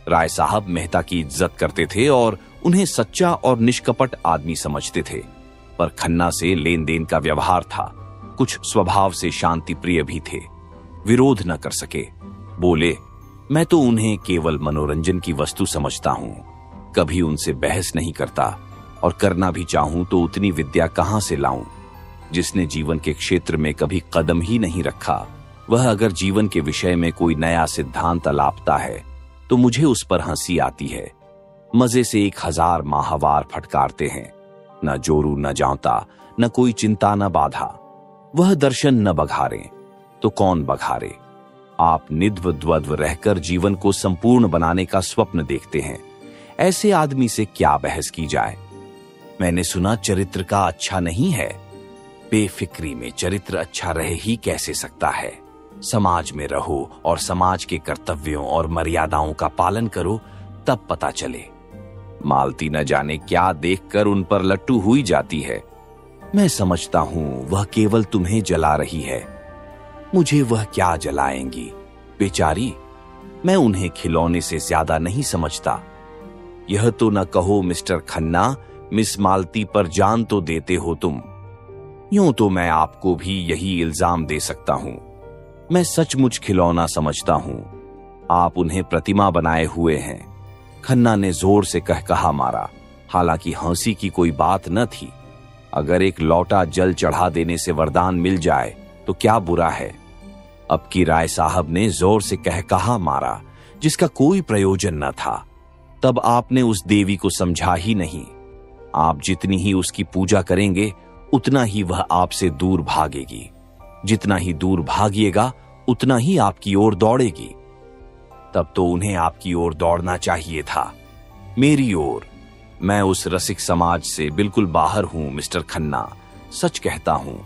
राय साहब मेहता की इज्जत करते थे और उन्हें सच्चा और निष्कपट आदमी समझते थे, पर खन्ना से लेन देन का व्यवहार था। कुछ स्वभाव से शांति प्रिय भी थे, विरोध न कर सके। बोले, मैं तो उन्हें केवल मनोरंजन की वस्तु समझता हूं, कभी उनसे बहस नहीं करता, और करना भी चाहूं तो उतनी विद्या कहां से लाऊं। जिसने जीवन के क्षेत्र में कभी कदम ही नहीं रखा, वह अगर जीवन के विषय में कोई नया सिद्धांत अलापता है तो मुझे उस पर हंसी आती है। मजे से 1000 माहवार फटकारते हैं, न जोरू न जांता, न कोई चिंता न बाधा। वह दर्शन न बघारें तो कौन बघारे। आप निध्व द्वद्व रहकर जीवन को संपूर्ण बनाने का स्वप्न देखते हैं, ऐसे आदमी से क्या बहस की जाए। मैंने सुना चरित्र का अच्छा नहीं है। बेफिक्री में चरित्र अच्छा रहे ही कैसे सकता है। समाज में रहो और समाज के कर्तव्यों और मर्यादाओं का पालन करो, तब पता चले। मालती न जाने क्या देखकर उन पर लट्टू हुई जाती है। मैं समझता हूं वह केवल तुम्हें जला रही है। मुझे वह क्या जलाएंगी बेचारी, मैं उन्हें खिलौने से ज्यादा नहीं समझता। यह तो न कहो मिस्टर खन्ना, मिस मालती पर जान तो देते हो तुम। यूं तो मैं आपको भी यही इल्जाम दे सकता हूं। मैं सचमुच खिलौना समझता हूं, आप उन्हें प्रतिमा बनाए हुए हैं। खन्ना ने जोर से कहकहा मारा, हालांकि हंसी की कोई बात न थी। अगर एक लौटा जल चढ़ा देने से वरदान मिल जाए तो क्या बुरा है। अब की राय साहब ने जोर से कहकहा मारा, जिसका कोई प्रयोजन न था। तब आपने उस देवी को समझा ही नहीं। आप जितनी ही उसकी पूजा करेंगे, उतना ही वह आपसे दूर भागेगी। जितना ही दूर भागिएगा, उतना ही आपकी ओर दौड़ेगी। तब तो उन्हें आपकी ओर दौड़ना चाहिए था, मेरी ओर। मैं उस रसिक समाज से बिल्कुल बाहर हूं मिस्टर खन्ना, सच कहता हूं।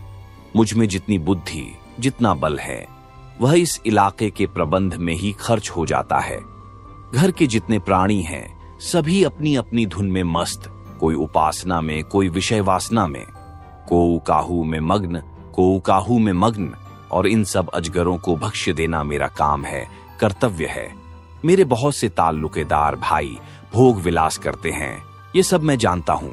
मुझ में जितनी बुद्धि, जितना बल है, वह इस इलाके के प्रबंध में ही खर्च हो जाता है। घर के जितने प्राणी हैं, सभी अपनी अपनी धुन में मस्त, कोई उपासना में, कोई विषय वासना में, कोऊ काहू में मग्न, कोऊ काहू में मग्न। और इन सब अजगरों को भक्ष्य देना मेरा काम है, कर्तव्य है। मेरे बहुत से ताल्लुकेदार भाई भोग विलास करते हैं, ये सब मैं जानता हूं,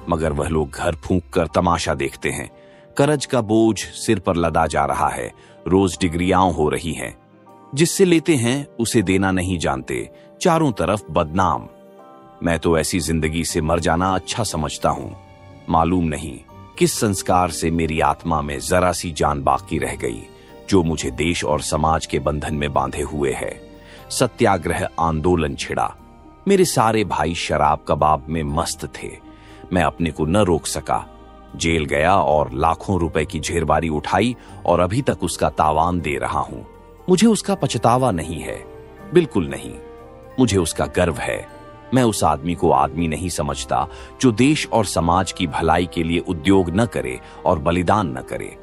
मगर वह लोग घर फूंक कर तमाशा देखते हैं। करज का बोझ सिर पर लदा जा रहा है, रोज डिग्रियां हो रही हैं। जिससे लेते हैं उसे देना नहीं जानते, चारों तरफ बदनाम। मैं तो ऐसी जिंदगी से मर जाना अच्छा समझता हूं। मालूम नहीं किस संस्कार से मेरी आत्मा में जरा सी जान बाकी रह गई, जो मुझे देश और समाज के बंधन में बांधे हुए है। सत्याग्रह आंदोलन छिड़ा। मेरे सारे भाई शराब कबाब में मस्त थे। मैं अपने को न रोक सका, जेल गया और लाखों रुपए की झेरबारी उठाई और अभी तक उसका तावान दे रहा हूं। मुझे उसका पछतावा नहीं है, बिल्कुल नहीं। मुझे उसका गर्व है। मैं उस आदमी को आदमी नहीं समझता जो देश और समाज की भलाई के लिए उद्योग न करे और बलिदान न करे।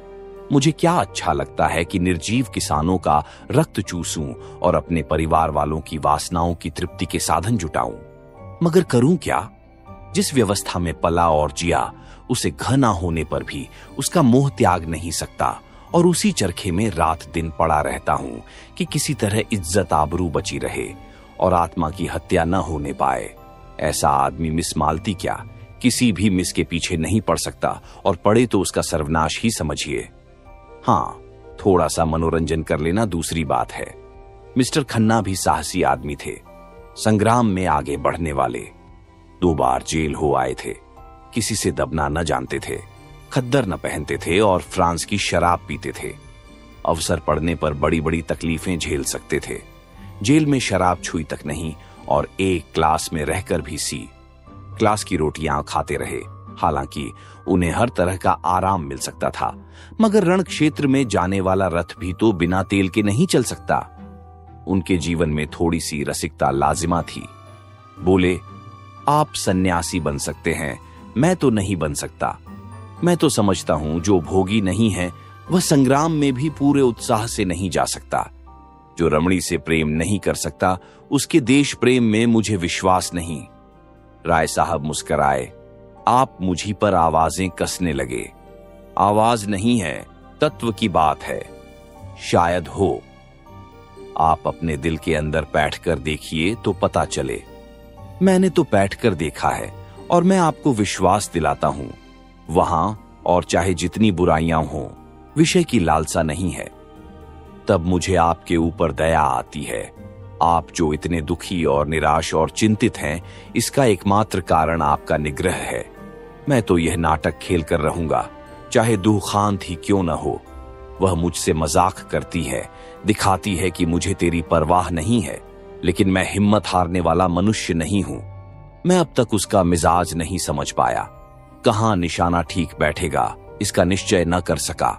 मुझे क्या अच्छा लगता है कि निर्जीव किसानों का रक्त चूसूं और अपने परिवार वालों की वासनाओं की तृप्ति के साधन जुटाऊं, मगर करूं क्या? जिस व्यवस्था में पला और जिया, उसे घना होने पर भी उसका मोह त्याग नहीं सकता, और उसी चरखे में रात दिन पड़ा रहता हूं कि किसी तरह इज्जत आबरू बची रहे और आत्मा की हत्या न होने पाए। ऐसा आदमी मिस मालती क्या, किसी भी मिस के पीछे नहीं पड़ सकता, और पड़े तो उसका सर्वनाश ही समझिए। हाँ, थोड़ा सा मनोरंजन कर लेना दूसरी बात है। मिस्टर खन्ना भी साहसी आदमी थे, संग्राम में आगे बढ़ने वाले। 2 बार जेल हो आए थे, किसी से दबना न जानते थे, खद्दर न पहनते थे और फ्रांस की शराब पीते थे। अवसर पड़ने पर बड़ी बड़ी तकलीफें झेल सकते थे। जेल में शराब छुई तक नहीं और एक क्लास में रहकर भी सी क्लास की रोटियां खाते रहे। हालांकि उन्हें हर तरह का आराम मिल सकता था, मगर रण क्षेत्र में जाने वाला रथ भी तो बिना तेल के नहीं चल सकता। उनके जीवन में थोड़ी सी रसिकता लाजिमा थी। बोले, आप सन्यासी बन सकते हैं, मैं तो नहीं बन सकता। मैं तो समझता हूं जो भोगी नहीं है वह संग्राम में भी पूरे उत्साह से नहीं जा सकता। जो रमणी से प्रेम नहीं कर सकता उसके देश प्रेम में मुझे विश्वास नहीं। राय साहब मुस्कराए। आप मुझी पर आवाजें कसने लगे। आवाज नहीं है, तत्व की बात है। शायद हो। आप अपने दिल के अंदर बैठकर देखिए तो पता चले। मैंने तो बैठकर देखा है और मैं आपको विश्वास दिलाता हूं, वहां और चाहे जितनी बुराइयां हों, विषय की लालसा नहीं है। तब मुझे आपके ऊपर दया आती है। आप जो इतने दुखी और निराश और चिंतित हैं, इसका एकमात्र कारण आपका निग्रह है। मैं तो यह नाटक खेल कर रहूंगा, चाहे दुखांत ही क्यों न हो। वह मुझसे मजाक करती है, दिखाती है कि मुझे तेरी परवाह नहीं है, लेकिन मैं हिम्मत हारने वाला मनुष्य नहीं हूं। मैं अब तक उसका मिजाज नहीं समझ पाया। कहां निशाना ठीक बैठेगा इसका निश्चय न कर सका।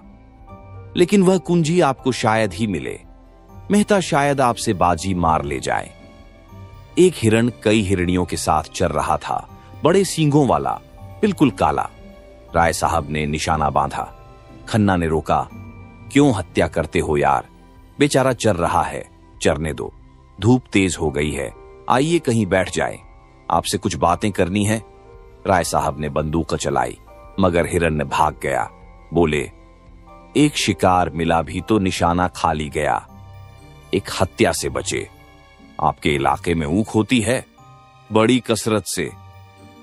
लेकिन वह कुंजी आपको शायद ही मिले। मेहता शायद आपसे बाजी मार ले जाए। एक हिरण कई हिरणियों के साथ चल रहा था, बड़े सींगों वाला, बिल्कुल काला। राय साहब ने निशाना बांधा। खन्ना ने रोका। क्यों हत्या करते हो यार, बेचारा चर रहा है, चरने दो। धूप तेज हो गई है, आइए कहीं बैठ जाए, आपसे कुछ बातें करनी है। राय साहब ने बंदूक चलाई, मगर हिरण ने भाग गया। बोले, एक शिकार मिला भी तो निशाना खाली गया। एक हत्या से बचे। आपके इलाके में ऊख होती है बड़ी कसरत से,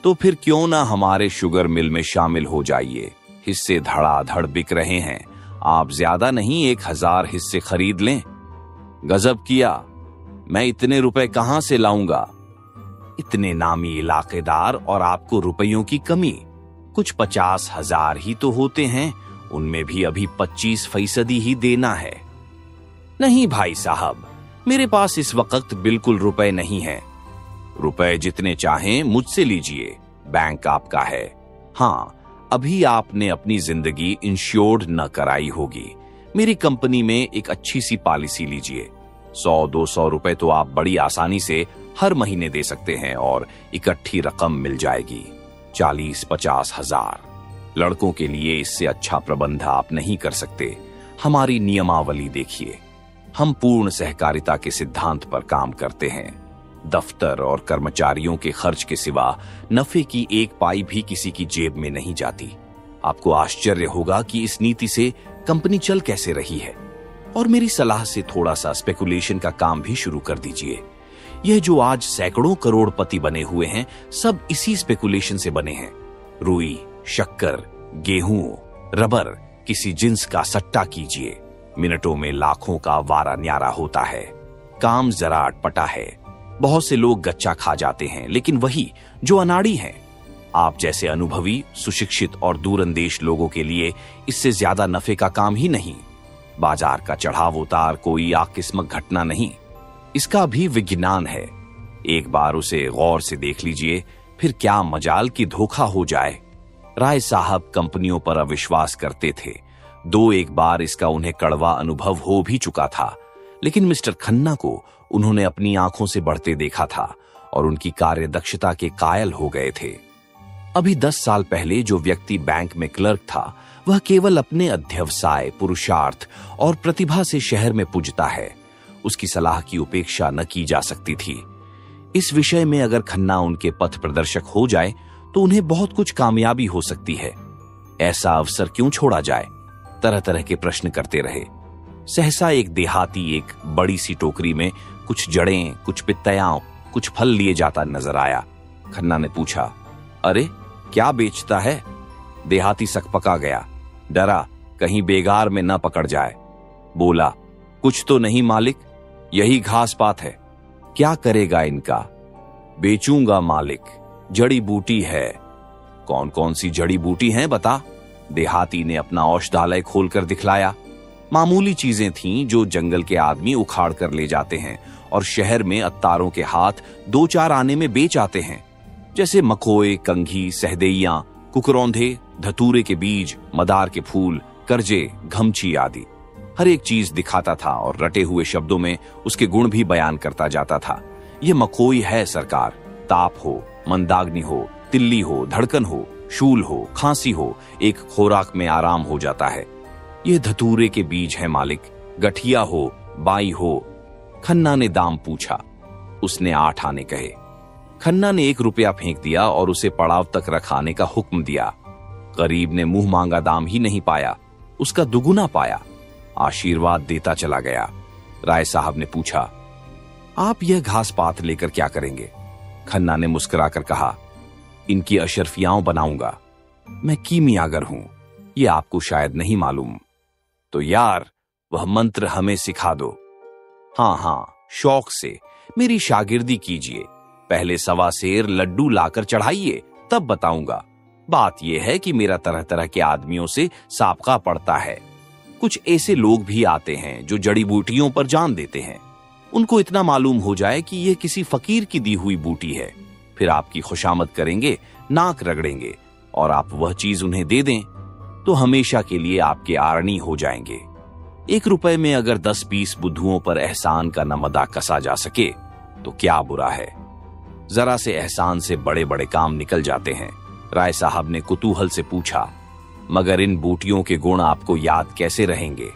तो फिर क्यों ना हमारे शुगर मिल में शामिल हो जाइए। हिस्से धड़ाधड़ बिक रहे हैं, आप ज्यादा नहीं 1000 हिस्से खरीद लें। गजब किया, मैं इतने रुपए कहां से लाऊंगा। इतने नामी इलाकेदार और आपको रुपयों की कमी। कुछ 50,000 ही तो होते हैं, उनमें भी अभी 25% ही देना है। नहीं भाई साहब, मेरे पास इस वक्त बिल्कुल रुपए नहीं है। रुपए जितने चाहें मुझसे लीजिए, बैंक आपका है। हाँ, अभी आपने अपनी जिंदगी इंश्योर्ड न कराई होगी। मेरी कंपनी में एक अच्छी सी पॉलिसी लीजिए। 100-200 रुपए तो आप बड़ी आसानी से हर महीने दे सकते हैं और इकट्ठी रकम मिल जाएगी 40-50 हजार। लड़कों के लिए इससे अच्छा प्रबंध आप नहीं कर सकते। हमारी नियमावली देखिए। हम पूर्ण सहकारिता के सिद्धांत पर काम करते हैं। दफ्तर और कर्मचारियों के खर्च के सिवा नफे की एक पाई भी किसी की जेब में नहीं जाती। आपको आश्चर्य होगा कि इस नीति से कंपनी चल कैसे रही है। और मेरी सलाह से थोड़ा सा स्पेकुलेशन का काम भी शुरू कर दीजिए। यह जो आज सैकड़ों करोड़पति बने हुए हैं, सब इसी स्पेकुलेशन से बने हैं। रुई, शक्कर, गेहूं, रबर, किसी जिन्स का सट्टा कीजिए, मिनटों में लाखों का वारा न्यारा होता है। काम जरा अटपटा है, बहुत से लोग गच्चा खा जाते हैं, लेकिन वही जो अनाड़ी हैं, आप जैसे अनुभवी, सुशिक्षित और दूरंदेश लोगों के लिए इससे ज्यादा नफे का काम ही नहीं। बाजार का चढ़ाव उतार कोई आकस्मिक घटना नहीं, इसका भी विज्ञान है। एक बार उसे गौर से देख लीजिए, फिर क्या मजाल की धोखा हो जाए। राय साहब कंपनियों पर अविश्वास करते थे। 2-1 बार इसका उन्हें कड़वा अनुभव हो भी चुका था, लेकिन मिस्टर खन्ना को उन्होंने अपनी आंखों से बढ़ते देखा था और उनकी कार्यदक्षता के कायल हो गए थे। अभी 10 साल पहले जो व्यक्ति बैंक में क्लर्क था, वह केवल अपने अध्यवसाय, पुरुषार्थ और प्रतिभा से शहर में पुजता है। उसकी सलाह की उपेक्षा न की जा सकती थी। इस विषय में अगर खन्ना उनके पथ प्रदर्शक हो जाए तो उन्हें बहुत कुछ कामयाबी हो सकती है। ऐसा अवसर क्यों छोड़ा जाए? तरह तरह के प्रश्न करते रहे। सहसा एक देहाती एक बड़ी सी टोकरी में कुछ जड़ें, कुछ पित्तयां, कुछ फल लिए जाता नजर आया। खन्ना ने पूछा, अरे क्या बेचता है? देहाती सकपका गया, डरा कहीं बेगार में न पकड़ जाए। बोला, कुछ तो नहीं मालिक, यही घास पात है, क्या करेगा इनका? बेचूंगा मालिक, जड़ी बूटी है। कौन कौन सी जड़ी बूटी हैं बता? देहाती ने अपना औषधालय खोलकर दिखलाया। मामूली चीजें थीं जो जंगल के आदमी उखाड़ कर ले जाते हैं और शहर में अत्तारों के हाथ 2-4 आने में बेच आते हैं, जैसे मकोए, कंघी, सहदेइयां, कुकरौंधे, धतूरे के बीज, मदार के फूल, करजे, घमची आदि। हर एक चीज दिखाता था और रटे हुए शब्दों में उसके गुण भी बयान करता जाता था। ये मकोई है सरकार, ताप हो, मंदाग्नि हो, तिल्ली हो, धड़कन हो, शूल हो, खांसी हो, एक खोराक में आराम हो जाता है। ये धतूरे के बीज है मालिक, गठिया हो, बाई हो। खन्ना ने दाम पूछा। उसने 8 आने कहे। खन्ना ने 1 रुपया फेंक दिया और उसे पड़ाव तक रखाने का हुक्म दिया। गरीब ने मुंह मांगा दाम ही नहीं पाया, उसका दुगुना पाया। आशीर्वाद देता चला गया। राय साहब ने पूछा, आप यह घास पात लेकर क्या करेंगे? खन्ना ने मुस्कुराकर कहा, इनकी अशरफियां बनाऊंगा। मैं कीमियागर हूं, यह आपको शायद नहीं मालूम। तो यार, वह मंत्र हमें सिखा दो। हाँ, शौक से मेरी शागिर्दी कीजिए। पहले 1.25 सेर लड्डू लाकर चढ़ाइए, तब बताऊंगा। बात यह है कि मेरा तरह तरह के आदमियों से साबका पड़ता है। कुछ ऐसे लोग भी आते हैं जो जड़ी बूटियों पर जान देते हैं। उनको इतना मालूम हो जाए कि यह किसी फकीर की दी हुई बूटी है, फिर आपकी खुशामद करेंगे, नाक रगड़ेंगे, और आप वह चीज उन्हें दे दें तो हमेशा के लिए आपके आरणी हो जाएंगे। 1 रुपए में अगर 10-20 बुद्धुओं पर एहसान का नमदा कसा जा सके तो क्या बुरा है। जरा से एहसान से बड़े बड़े काम निकल जाते हैं। राय साहब ने कुतूहल से पूछा, मगर इन बूटियों के गुण आपको याद कैसे रहेंगे?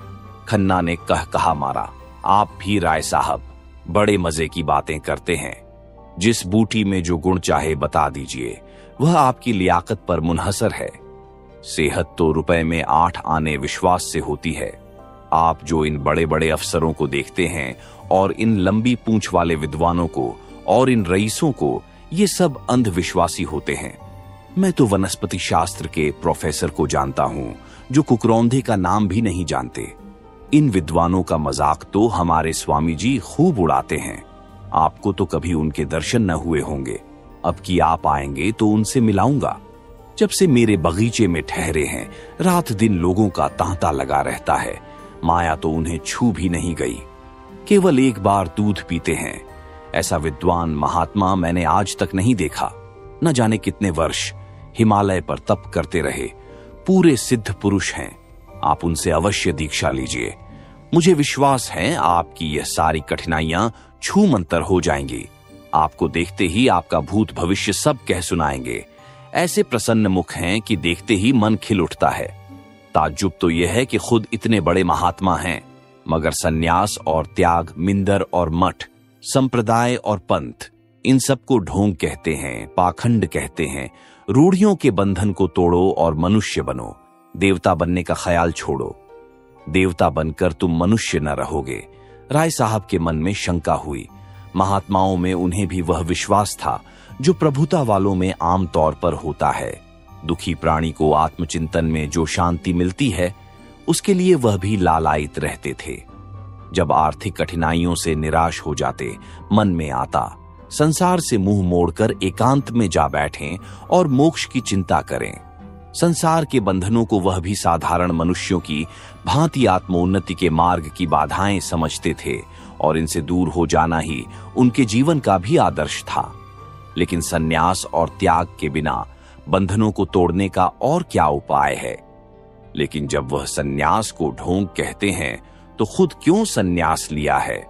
खन्ना ने कहा मारा, आप भी राय साहब बड़े मजे की बातें करते हैं। जिस बूटी में जो गुण चाहे बता दीजिए, वह आपकी लियाकत पर मुनहसर है। सेहत तो रुपए में 8 आने विश्वास से होती है। आप जो इन बड़े बड़े अफसरों को देखते हैं और इन लंबी पूंछ वाले विद्वानों को और इन रईसों को, ये सब अंधविश्वासी होते हैं। मैं तो वनस्पति शास्त्र के प्रोफेसर को जानता हूं जो कुकरौंधे का नाम भी नहीं जानते। इन विद्वानों का मजाक तो हमारे स्वामी जी खूब उड़ाते हैं। आपको तो कभी उनके दर्शन न हुए होंगे। अब कि आप आएंगे तो उनसे मिलाऊंगा। जब से मेरे बगीचे में ठहरे हैं, रात दिन लोगों का तांता लगा रहता है। माया तो उन्हें छू भी नहीं गई। केवल 1 बार दूध पीते हैं। ऐसा विद्वान महात्मा मैंने आज तक नहीं देखा। न जाने कितने वर्ष हिमालय पर तप करते रहे, पूरे सिद्ध पुरुष हैं। आप उनसे अवश्य दीक्षा लीजिए। मुझे विश्वास है आपकी यह सारी कठिनाइयां छू मंतर हो जाएंगी। आपको देखते ही आपका भूत भविष्य सब कह सुनाएंगे। ऐसे प्रसन्न मुख हैं कि देखते ही मन खिल उठता है। ताज्जुब तो यह है कि खुद इतने बड़े महात्मा हैं, मगर सन्यास और त्याग, मिंदर और मठ, संप्रदाय और पंथ, इन सबको ढोंग कहते हैं, पाखंड कहते हैं। रूढ़ियों के बंधन को तोड़ो और मनुष्य बनो। देवता बनने का ख्याल छोड़ो। देवता बनकर तुम मनुष्य न रहोगे। राय साहब के मन में शंका हुई। महात्माओं में उन्हें भी वह विश्वास था जो प्रभुता वालों में आम तौर पर होता है। दुखी प्राणी को आत्मचिंतन में जो शांति मिलती है, उसके लिए वह भी लालायित रहते थे। जब आर्थिक कठिनाइयों से निराश हो जाते, मन में आता संसार से मुंह मोड़कर एकांत में जा बैठें और मोक्ष की चिंता करें। संसार के बंधनों को वह भी साधारण मनुष्यों की भांति आत्मोन्नति के मार्ग की बाधाएं समझते थे और इनसे दूर हो जाना ही उनके जीवन का भी आदर्श था। लेकिन सन्यास और त्याग के बिना बंधनों को तोड़ने का और क्या उपाय है? लेकिन जब वह सन्यास को ढोंग कहते हैं तो खुद क्यों सन्यास लिया है?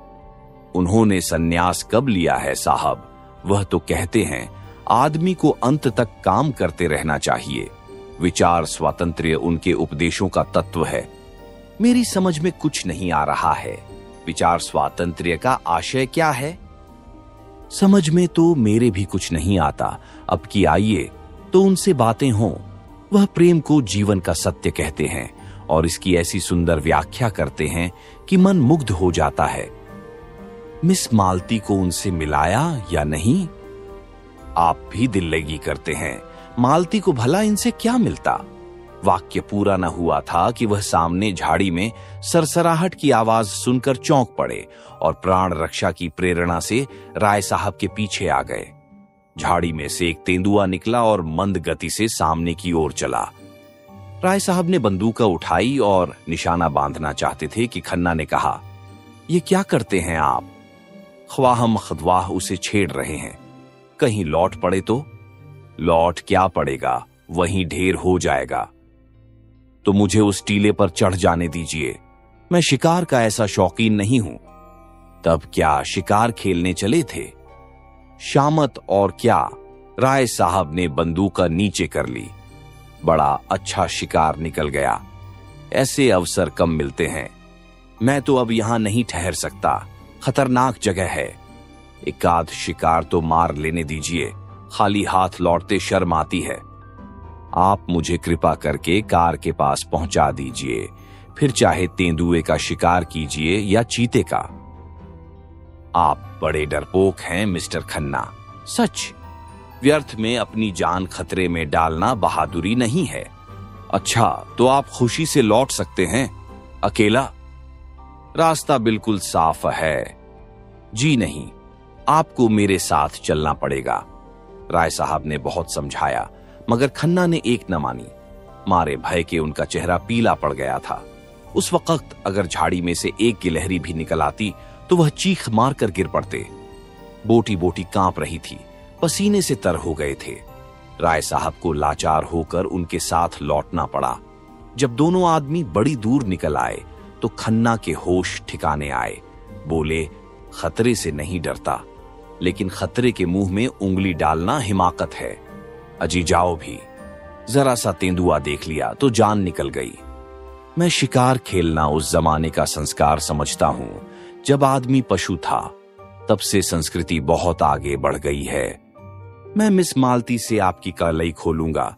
उन्होंने सन्यास कब लिया है साहब? वह तो कहते हैं आदमी को अंत तक काम करते रहना चाहिए। विचार स्वातंत्र्य उनके उपदेशों का तत्व है। मेरी समझ में कुछ नहीं आ रहा है। विचार स्वातंत्र्य का आशय क्या है? समझ में तो मेरे भी कुछ नहीं आता। अब की आइए तो उनसे बातें हों। वह प्रेम को जीवन का सत्य कहते हैं और इसकी ऐसी सुंदर व्याख्या करते हैं कि मन मुग्ध हो जाता है। मिस मालती को उनसे मिलाया या नहीं? आप भी दिल लगी करते हैं। मालती को भला इनसे क्या मिलता? वाक्य पूरा न हुआ था कि वह सामने झाड़ी में सरसराहट की आवाज सुनकर चौंक पड़े और प्राण रक्षा की प्रेरणा से राय साहब के पीछे आ गए। झाड़ी में से एक तेंदुआ निकला और मंद गति से सामने की ओर चला। राय साहब ने बंदूक उठाई और निशाना बांधना चाहते थे कि खन्ना ने कहा, ये क्या करते हैं आप? ख्वाहम खदवाह उसे छेड़ रहे हैं। कहीं लौट पड़े तो? लौट क्या पड़ेगा, वहीं ढेर हो जाएगा। तो मुझे उस टीले पर चढ़ जाने दीजिए। मैं शिकार का ऐसा शौकीन नहीं हूं। तब क्या शिकार खेलने चले थे? शामत और क्या। राय साहब ने बंदूक नीचे कर ली। बड़ा अच्छा शिकार निकल गया। ऐसे अवसर कम मिलते हैं। मैं तो अब यहां नहीं ठहर सकता, खतरनाक जगह है। एक आध शिकार तो मार लेने दीजिए, खाली हाथ लौटते शर्म आती है। आप मुझे कृपा करके कार के पास पहुंचा दीजिए, फिर चाहे तेंदुए का शिकार कीजिए या चीते का। आप बड़े डरपोक हैं मिस्टर खन्ना, सच। व्यर्थ में अपनी जान खतरे में डालना बहादुरी नहीं है। अच्छा, तो आप खुशी से लौट सकते हैं अकेला? रास्ता बिल्कुल साफ है। जी नहीं, आपको मेरे साथ चलना पड़ेगा। राय साहब ने बहुत समझाया, मगर खन्ना ने एक न मानी। मारे भय के उनका चेहरा पीला पड़ गया था। उस वक्त अगर झाड़ी में से एक गिलहरी भी निकल आती तो वह चीख मारकर गिर पड़ते। बोटी बोटी कांप रही थी, पसीने से तर हो गए थे। राय साहब को लाचार होकर उनके साथ लौटना पड़ा। जब दोनों आदमी बड़ी दूर निकल आए तो खन्ना के होश ठिकाने आए। बोले, खतरे से नहीं डरता, लेकिन खतरे के मुंह में उंगली डालना हिमाकत है। अजी जाओ भी। जरा सा तेंदुआ देख लिया तो जान निकल गई। मैं शिकार खेलना उस जमाने का संस्कार समझता हूं जब आदमी पशु था। तब से संस्कृति बहुत आगे बढ़ गई है। मैं मिस मालती से आपकी कलई खोलूंगा।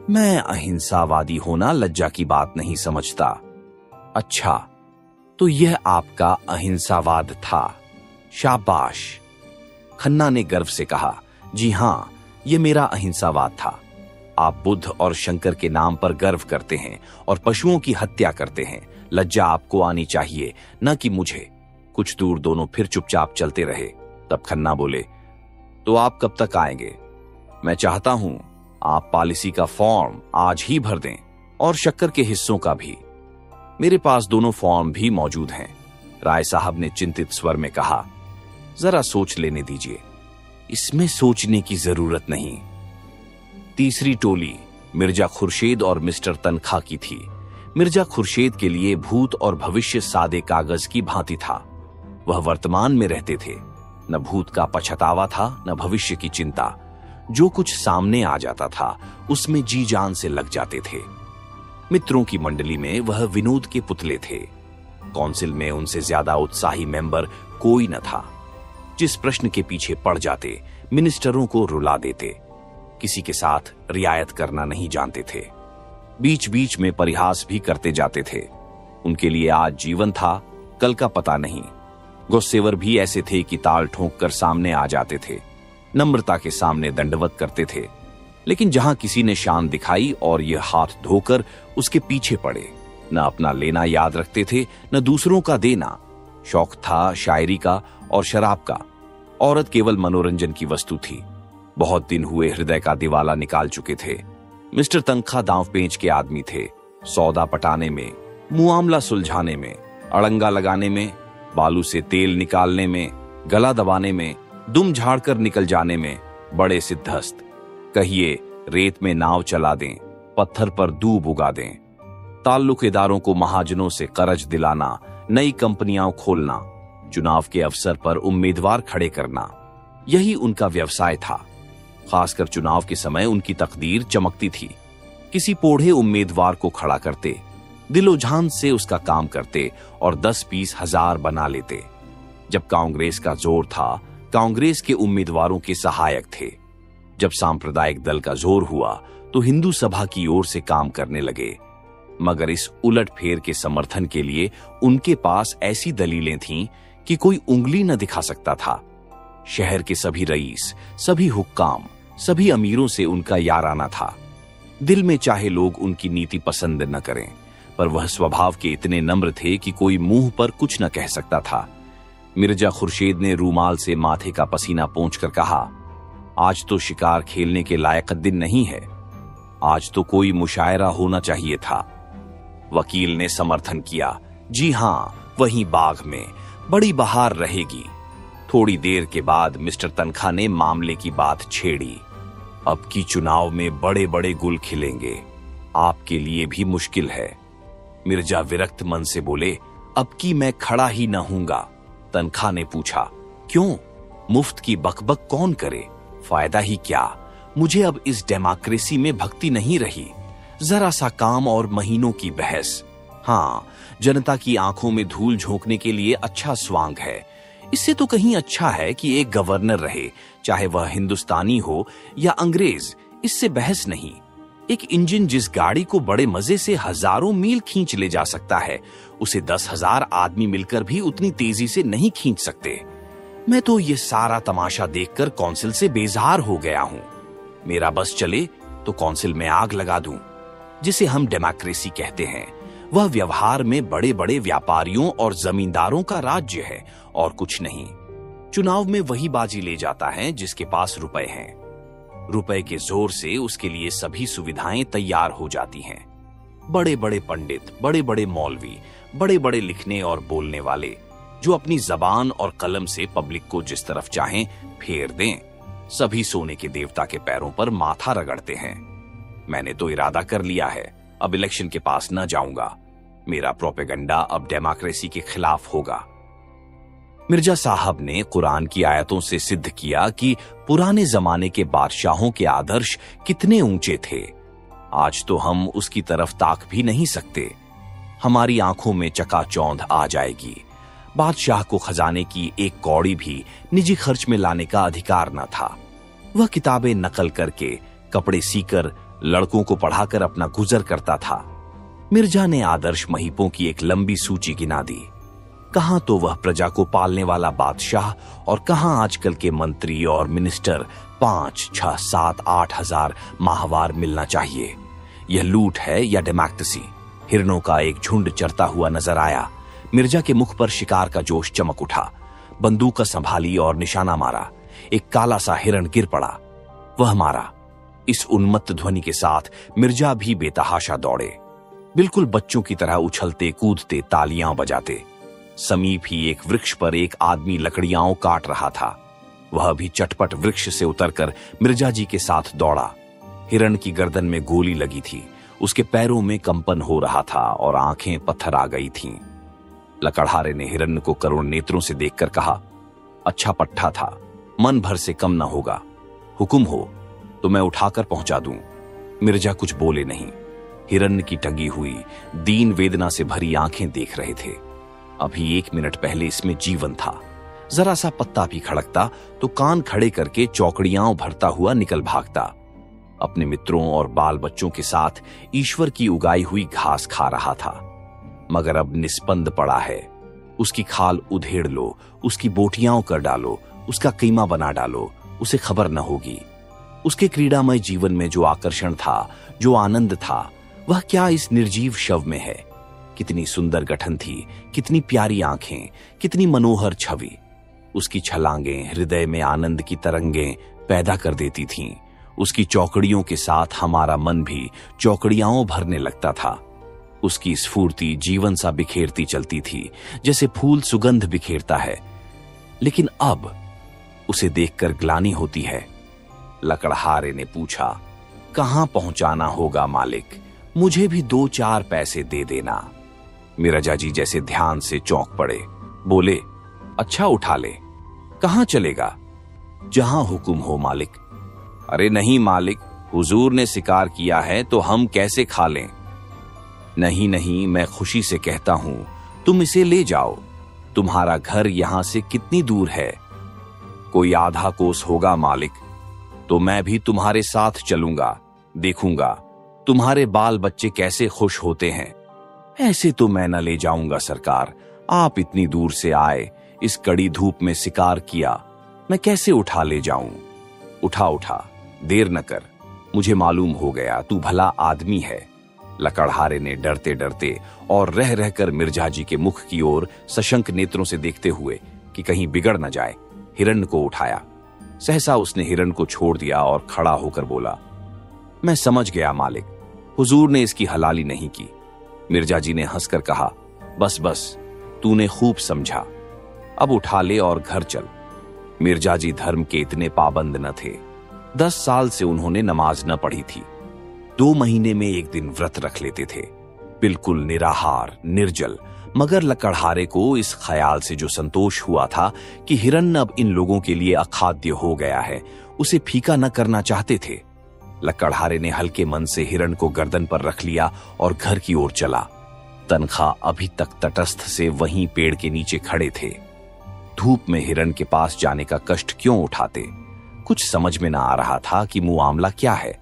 मैं अहिंसावादी होना लज्जा की बात नहीं समझता। अच्छा, तो यह आपका अहिंसावाद था। शाबाश। खन्ना ने गर्व से कहा, जी हां, यह मेरा अहिंसावाद था। आप बुद्ध और शंकर के नाम पर गर्व करते हैं और पशुओं की हत्या करते हैं। लज्जा आपको आनी चाहिए, न कि मुझे। कुछ दूर दोनों फिर चुपचाप चलते रहे। तब खन्ना बोले, तो आप कब तक आएंगे? मैं चाहता हूं आप पॉलिसी का फॉर्म आज ही भर दें और शक्कर के हिस्सों का भी। मेरे पास दोनों फॉर्म भी मौजूद हैं। राय साहब ने चिंतित स्वर में कहा, जरा सोच लेने दीजिए। इसमें सोचने की जरूरत नहीं। तीसरी टोली मिर्जा खुर्शीद और मिस्टर तनखा की थी। मिर्जा खुर्शीद के लिए भूत और भविष्य सादे कागज की भांति था। वह वर्तमान में रहते थे। न भूत का पछतावा था, न भविष्य की चिंता। जो कुछ सामने आ जाता था उसमें जी जान से लग जाते थे। मित्रों की मंडली में वह विनोद के पुतले थे। काउंसिल में उनसे ज्यादा उत्साही मेंबर कोई न था। जिस प्रश्न के पीछे पड़ जाते मिनिस्टरों को रुला देते। किसी के साथ रियायत करना नहीं जानते थे। बीच बीच में परिहास भी करते जाते थे। उनके लिए आज जीवन था, कल का पता नहीं। गुस्सेवर भी ऐसे थे कि ताल ठोंक कर सामने आ जाते थे। नम्रता के सामने दंडवत करते थे। लेकिन जहां किसी ने शान दिखाई और यह हाथ धोकर उसके पीछे पड़े। न अपना लेना याद रखते थे, न दूसरों का देना। शौक था शायरी का और शराब का। औरत केवल मनोरंजन की वस्तु थी। बहुत दिन हुए हृदय का दिवाला निकाल चुके थे। मिस्टर तनखा दांव पेंच के आदमी थे। सौदा पटाने में, मुआमला सुलझाने में, अड़ंगा लगाने में, बालू से तेल निकालने में, गला दबाने में, दुम झाड़कर निकल जाने में बड़े सिद्धहस्त। कहिए रेत में नाव चला दें, पत्थर पर दूब उगा दें। ताल्लुकेदारों को महाजनों से कर्ज दिलाना, नई कंपनियां खोलना, चुनाव के अवसर पर उम्मीदवार खड़े करना, यही उनका व्यवसाय था। खासकर चुनाव के समय उनकी तकदीर चमकती थी। किसी पोढ़े उम्मीदवार को खड़ा करते, दिलोजान से उसका काम करते और 10-20 हजार बना लेते। जब कांग्रेस का जोर था, कांग्रेस के उम्मीदवारों के सहायक थे। जब सांप्रदायिक दल का जोर हुआ तो हिंदू सभा की ओर से काम करने लगे। मगर इस उलटफेर के समर्थन के लिए उनके पास ऐसी दलीलें थीं कि कोई उंगली न दिखा सकता था। शहर के सभी रईस, सभी हुक्काम, सभी अमीरों से उनका याराना था। दिल में चाहे लोग उनकी नीति पसंद न करें, पर वह स्वभाव के इतने नम्र थे कि कोई मुंह पर कुछ न कह सकता था। मिर्जा खुर्शीद ने रूमाल से माथे का पसीना पोंछकर कहा, आज तो शिकार खेलने के लायक दिन नहीं है, आज तो कोई मुशायरा होना चाहिए था। वकील ने समर्थन किया, जी हां, वहीं बाग में बड़ी बहार रहेगी। थोड़ी देर के बाद मिस्टर तनखा ने मामले की बात छेड़ी। अब की चुनाव में बड़े बड़े गुल खिलेंगे, आपके लिए भी मुश्किल है। मिर्जा विरक्त मन से बोले, अब की मैं खड़ा ही न हूंगा। तनखा ने पूछा, क्यों? मुफ्त की बकबक कौन करे, फायदा ही क्या। मुझे अब इस डेमोक्रेसी में भक्ति नहीं रही। जरा सा काम और महीनों की बहस। हाँ, जनता की आंखों में धूल झोंकने के लिए अच्छा स्वांग है। इससे तो कहीं अच्छा है कि एक गवर्नर रहे, चाहे वह हिंदुस्तानी हो या अंग्रेज, इससे बहस नहीं। एक इंजन जिस गाड़ी को बड़े मजे से हजारों मील खींच ले जा सकता है, उसे 10,000 आदमी मिलकर भी उतनी तेजी से नहीं खींच सकते। मैं तो ये सारा तमाशा देखकर कौंसिल से बेजार हो गया हूं। मेरा बस चले तो कौंसिल में आग लगा दूं। जिसे हम डेमोक्रेसी कहते हैं, वह व्यवहार में बड़े बड़े व्यापारियों और जमींदारों का राज्य है और कुछ नहीं। चुनाव में वही बाजी ले जाता है जिसके पास रुपए हैं। रुपए के जोर से उसके लिए सभी सुविधाएं तैयार हो जाती हैं। बड़े बड़े पंडित, बड़े बड़े मौलवी, बड़े बड़े लिखने और बोलने वाले, जो अपनी जबान और कलम से पब्लिक को जिस तरफ चाहें फेर दें, सभी सोने के देवता के पैरों पर माथा रगड़ते हैं। मैंने तो इरादा कर लिया है, अब इलेक्शन के पास न जाऊंगा। मेरा प्रोपेगेंडा अब डेमोक्रेसी के खिलाफ होगा। मिर्जा साहब ने कुरान की आयतों से सिद्ध किया कि पुराने जमाने के बादशाहों के आदर्श कितने ऊंचे थे। आज तो हम उसकी तरफ ताक भी नहीं सकते। हमारी आंखों में चकाचौंध आ जाएगी। बादशाह को खजाने की एक कौड़ी भी निजी खर्च में लाने का अधिकार न था। वह किताबें नकल करके, कपड़े सीकर, लड़कों को पढ़ाकर अपना गुजर करता था। मिर्जा ने आदर्श महीपों की एक लंबी सूची गिना दी। कहां तो वह प्रजा को पालने वाला बादशाह और कहां आजकल के मंत्री और मिनिस्टर 5, 6, 7, 8 हजार माहवार मिलना चाहिए। यह लूट है या डेमोक्रेसी? हिरणों का एक झुंड चरता हुआ नजर आया। मिर्जा के मुख पर शिकार का जोश चमक उठा। बंदूक संभाली और निशाना मारा। एक काला सा हिरण गिर पड़ा। वह मारा। इस उन्मत्त ध्वनि के साथ मिर्जा भी बेतहाशा दौड़े, बिल्कुल बच्चों की तरह उछलते कूदते, तालियां बजाते। समीप ही एक वृक्ष पर एक आदमी लकड़ियां काट रहा था। वह भी चटपट वृक्ष से उतरकर मिर्जा जी के साथ दौड़ा। हिरण की गर्दन में गोली लगी थी, उसके पैरों में कंपन हो रहा था और आंखें पत्थर आ गई थीं। लकड़हारे ने हिरण को करुण नेत्रों से देखकर कहा, अच्छा पट्टा था, मन भर से कम न होगा। हुक्म हो तो मैं उठाकर पहुंचा दूं। मिर्जा कुछ बोले नहीं। हिरण की टंगी हुई, दीन वेदना से भरी आंखें देख रहे थे। अभी 1 मिनट पहले इसमें जीवन था। जरा सा पत्ता भी खड़कता तो कान खड़े करके चौकड़ियां भरता हुआ निकल भागता। अपने मित्रों और बाल बच्चों के साथ ईश्वर की उगाई हुई घास खा रहा था, मगर अब निस्पंद पड़ा है। उसकी खाल उधेड़ लो, उसकी बोटियां कर डालो, उसका कीमा बना डालो, उसे खबर न होगी। उसके क्रीड़ामय जीवन में जो आकर्षण था, जो आनंद था, वह क्या इस निर्जीव शव में है? कितनी सुंदर गठन थी, कितनी प्यारी आंखें, कितनी मनोहर छवि। उसकी छलांगें हृदय में आनंद की तरंगें पैदा कर देती थीं। उसकी चौकड़ियों के साथ हमारा मन भी चौकड़ियां भरने लगता था। उसकी स्फूर्ति जीवन सा बिखेरती चलती थी, जैसे फूल सुगंध बिखेरता है। लेकिन अब उसे देखकर ग्लानि होती है। लकड़हारे ने पूछा, कहां पहुंचाना होगा मालिक? मुझे भी 2-4 पैसे दे देना। मिर्जा जी जैसे ध्यान से चौंक पड़े। बोले, अच्छा उठा ले। कहां चलेगा? जहां हुक्म हो मालिक। अरे नहीं मालिक, हुजूर ने शिकार किया है तो हम कैसे खा लें? नहीं नहीं, मैं खुशी से कहता हूं, तुम इसे ले जाओ। तुम्हारा घर यहां से कितनी दूर है? कोई आधा कोस होगा मालिक। तो मैं भी तुम्हारे साथ चलूंगा, देखूंगा तुम्हारे बाल बच्चे कैसे खुश होते हैं। ऐसे तो मैं न ले जाऊंगा सरकार, आप इतनी दूर से आए, इस कड़ी धूप में शिकार किया, मैं कैसे उठा ले जाऊं? उठा उठा, देर न कर। मुझे मालूम हो गया तू भला आदमी है। लकड़हारे ने डरते डरते और रह रहकर मिर्जा जी के मुख की ओर सशंक नेत्रों से देखते हुए कि कहीं बिगड़ न जाए हिरण को उठाया। सहसा उसने हिरण को छोड़ दिया और खड़ा होकर बोला, मैं समझ गया मालिक, हुजूर ने इसकी हलाली नहीं की। मिर्जा जी ने हंसकर कहा, बस बस, तूने खूब समझा, अब उठा ले और घर चल। मिर्जा जी धर्म के इतने पाबंद न थे। 10 साल से उन्होंने नमाज न पढ़ी थी। 2 महीने में एक दिन व्रत रख लेते थे, बिल्कुल निराहार निर्जल। मगर लकड़हारे को इस ख्याल से जो संतोष हुआ था कि हिरण अब इन लोगों के लिए अखाद्य हो गया है, उसे फीका न करना चाहते थे। लकड़हारे ने हल्के मन से हिरण को गर्दन पर रख लिया और घर की ओर चला। तनखा अभी तक तटस्थ से वहीं पेड़ के नीचे खड़े थे। धूप में हिरण के पास जाने का कष्ट क्यों उठाते, कुछ समझ में ना आ रहा था कि मामला क्या है।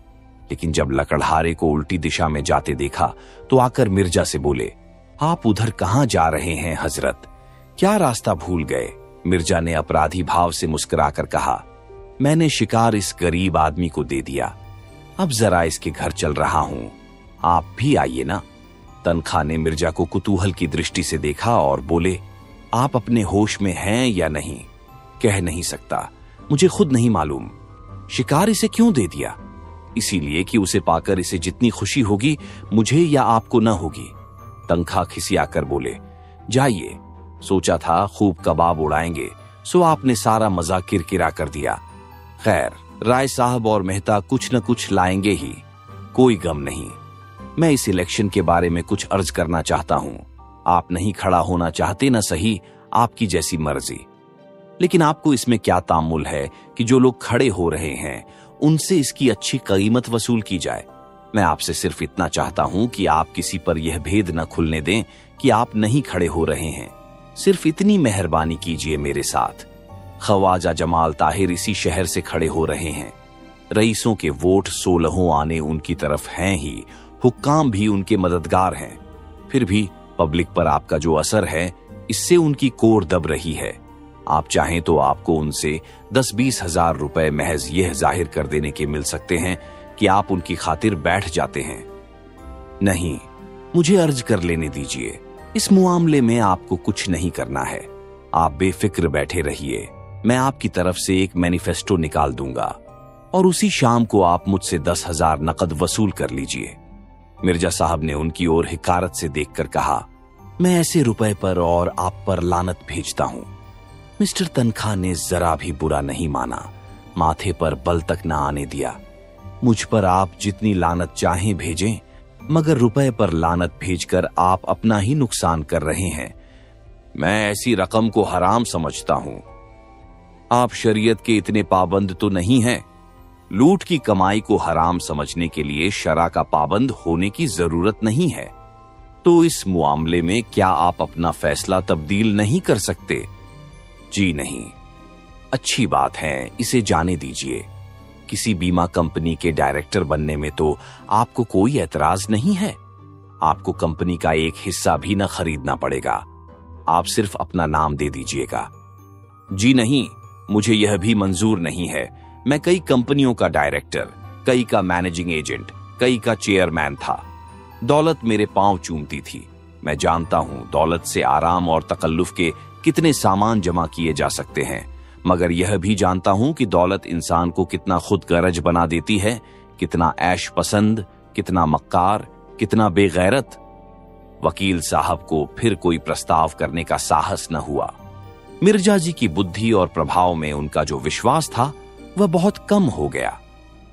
लेकिन जब लकड़हारे को उल्टी दिशा में जाते देखा तो आकर मिर्जा से बोले, आप उधर कहां जा रहे हैं हजरत, क्या रास्ता भूल गए? मिर्जा ने अपराधी भाव से मुस्कुराकर कहा, मैंने शिकार इस गरीब आदमी को दे दिया, अब जरा इसके घर चल रहा हूं, आप भी आइए ना। तनखा ने मिर्जा को कुतूहल की दृष्टि से देखा और बोले, आप अपने होश में हैं या नहीं? कह नहीं सकता, मुझे खुद नहीं मालूम। शिकार इसे क्यों दे दिया? इसीलिए कि उसे पाकर इसे जितनी खुशी होगी मुझे या आपको न होगी। तनखा खिसियाकर बोले, जाइए, सोचा था खूब कबाब उड़ाएंगे, सो आपने सारा मजा किरकिरा कर दिया। खैर, राय साहब और मेहता कुछ न कुछ लाएंगे ही, कोई गम नहीं। मैं इस इलेक्शन के बारे में कुछ अर्ज करना चाहता हूं। आप नहीं खड़ा होना चाहते न सही, आपकी जैसी मर्जी। लेकिन आपको इसमें क्या तामुल है कि जो लोग खड़े हो रहे हैं उनसे इसकी अच्छी कीमत वसूल की जाए। मैं आपसे सिर्फ इतना चाहता हूं कि आप किसी पर यह भेद न खुलने दें कि आप नहीं खड़े हो रहे हैं। सिर्फ इतनी मेहरबानी कीजिए मेरे साथ। ख्वाजा जमाल ताहिर इसी शहर से खड़े हो रहे हैं। रईसों के वोट 16 आने उनकी तरफ हैं ही, हुक्काम भी उनके मददगार हैं। फिर भी पब्लिक पर आपका जो असर है, इससे उनकी कोर दब रही है। आप चाहें तो आपको उनसे 10-20 हजार रुपए महज यह जाहिर कर देने के मिल सकते हैं कि आप उनकी खातिर बैठ जाते हैं। नहीं, मुझे अर्ज कर लेने दीजिए। इस मामले में आपको कुछ नहीं करना है। आप बेफिक्र बैठे रहिए। मैं आपकी तरफ से एक मैनिफेस्टो निकाल दूंगा और उसी शाम को आप मुझसे 10,000 नकद वसूल कर लीजिए। मिर्जा साहब ने उनकी ओर हिकारत से देखकर कहा, मैं ऐसे रुपए पर और आप पर लानत भेजता हूं। मिस्टर तनखा ने जरा भी बुरा नहीं माना, माथे पर बल तक न आने दिया। मुझ पर आप जितनी लानत चाहें भेजें, मगर रुपए पर लानत भेजकर आप अपना ही नुकसान कर रहे हैं। मैं ऐसी रकम को हराम समझता हूं। आप शरीयत के इतने पाबंद तो नहीं हैं। लूट की कमाई को हराम समझने के लिए शरा का पाबंद होने की जरूरत नहीं है। तो इस मामले में क्या आप अपना फैसला तब्दील नहीं कर सकते? जी नहीं। अच्छी बात है, इसे जाने दीजिए। किसी बीमा कंपनी के डायरेक्टर बनने में तो आपको कोई एतराज नहीं है। आपको कंपनी का एक हिस्सा भी न खरीदना पड़ेगा। आप सिर्फ अपना नाम दे दीजिएगा। जी नहीं, मुझे यह भी मंजूर नहीं है। मैं कई कंपनियों का डायरेक्टर, कई का मैनेजिंग एजेंट, कई का चेयरमैन था। दौलत मेरे पांव चूमती थी। मैं जानता हूं दौलत से आराम और तकल्लुफ के कितने सामान जमा किए जा सकते हैं, मगर यह भी जानता हूं कि दौलत इंसान को कितना खुद गरज बना देती है, कितना ऐश पसंद, कितना मक्कार, कितना बेगैरत। वकील साहब को फिर कोई प्रस्ताव करने का साहस न हुआ। मिर्जा जी की बुद्धि और प्रभाव में उनका जो विश्वास था वह बहुत कम हो गया।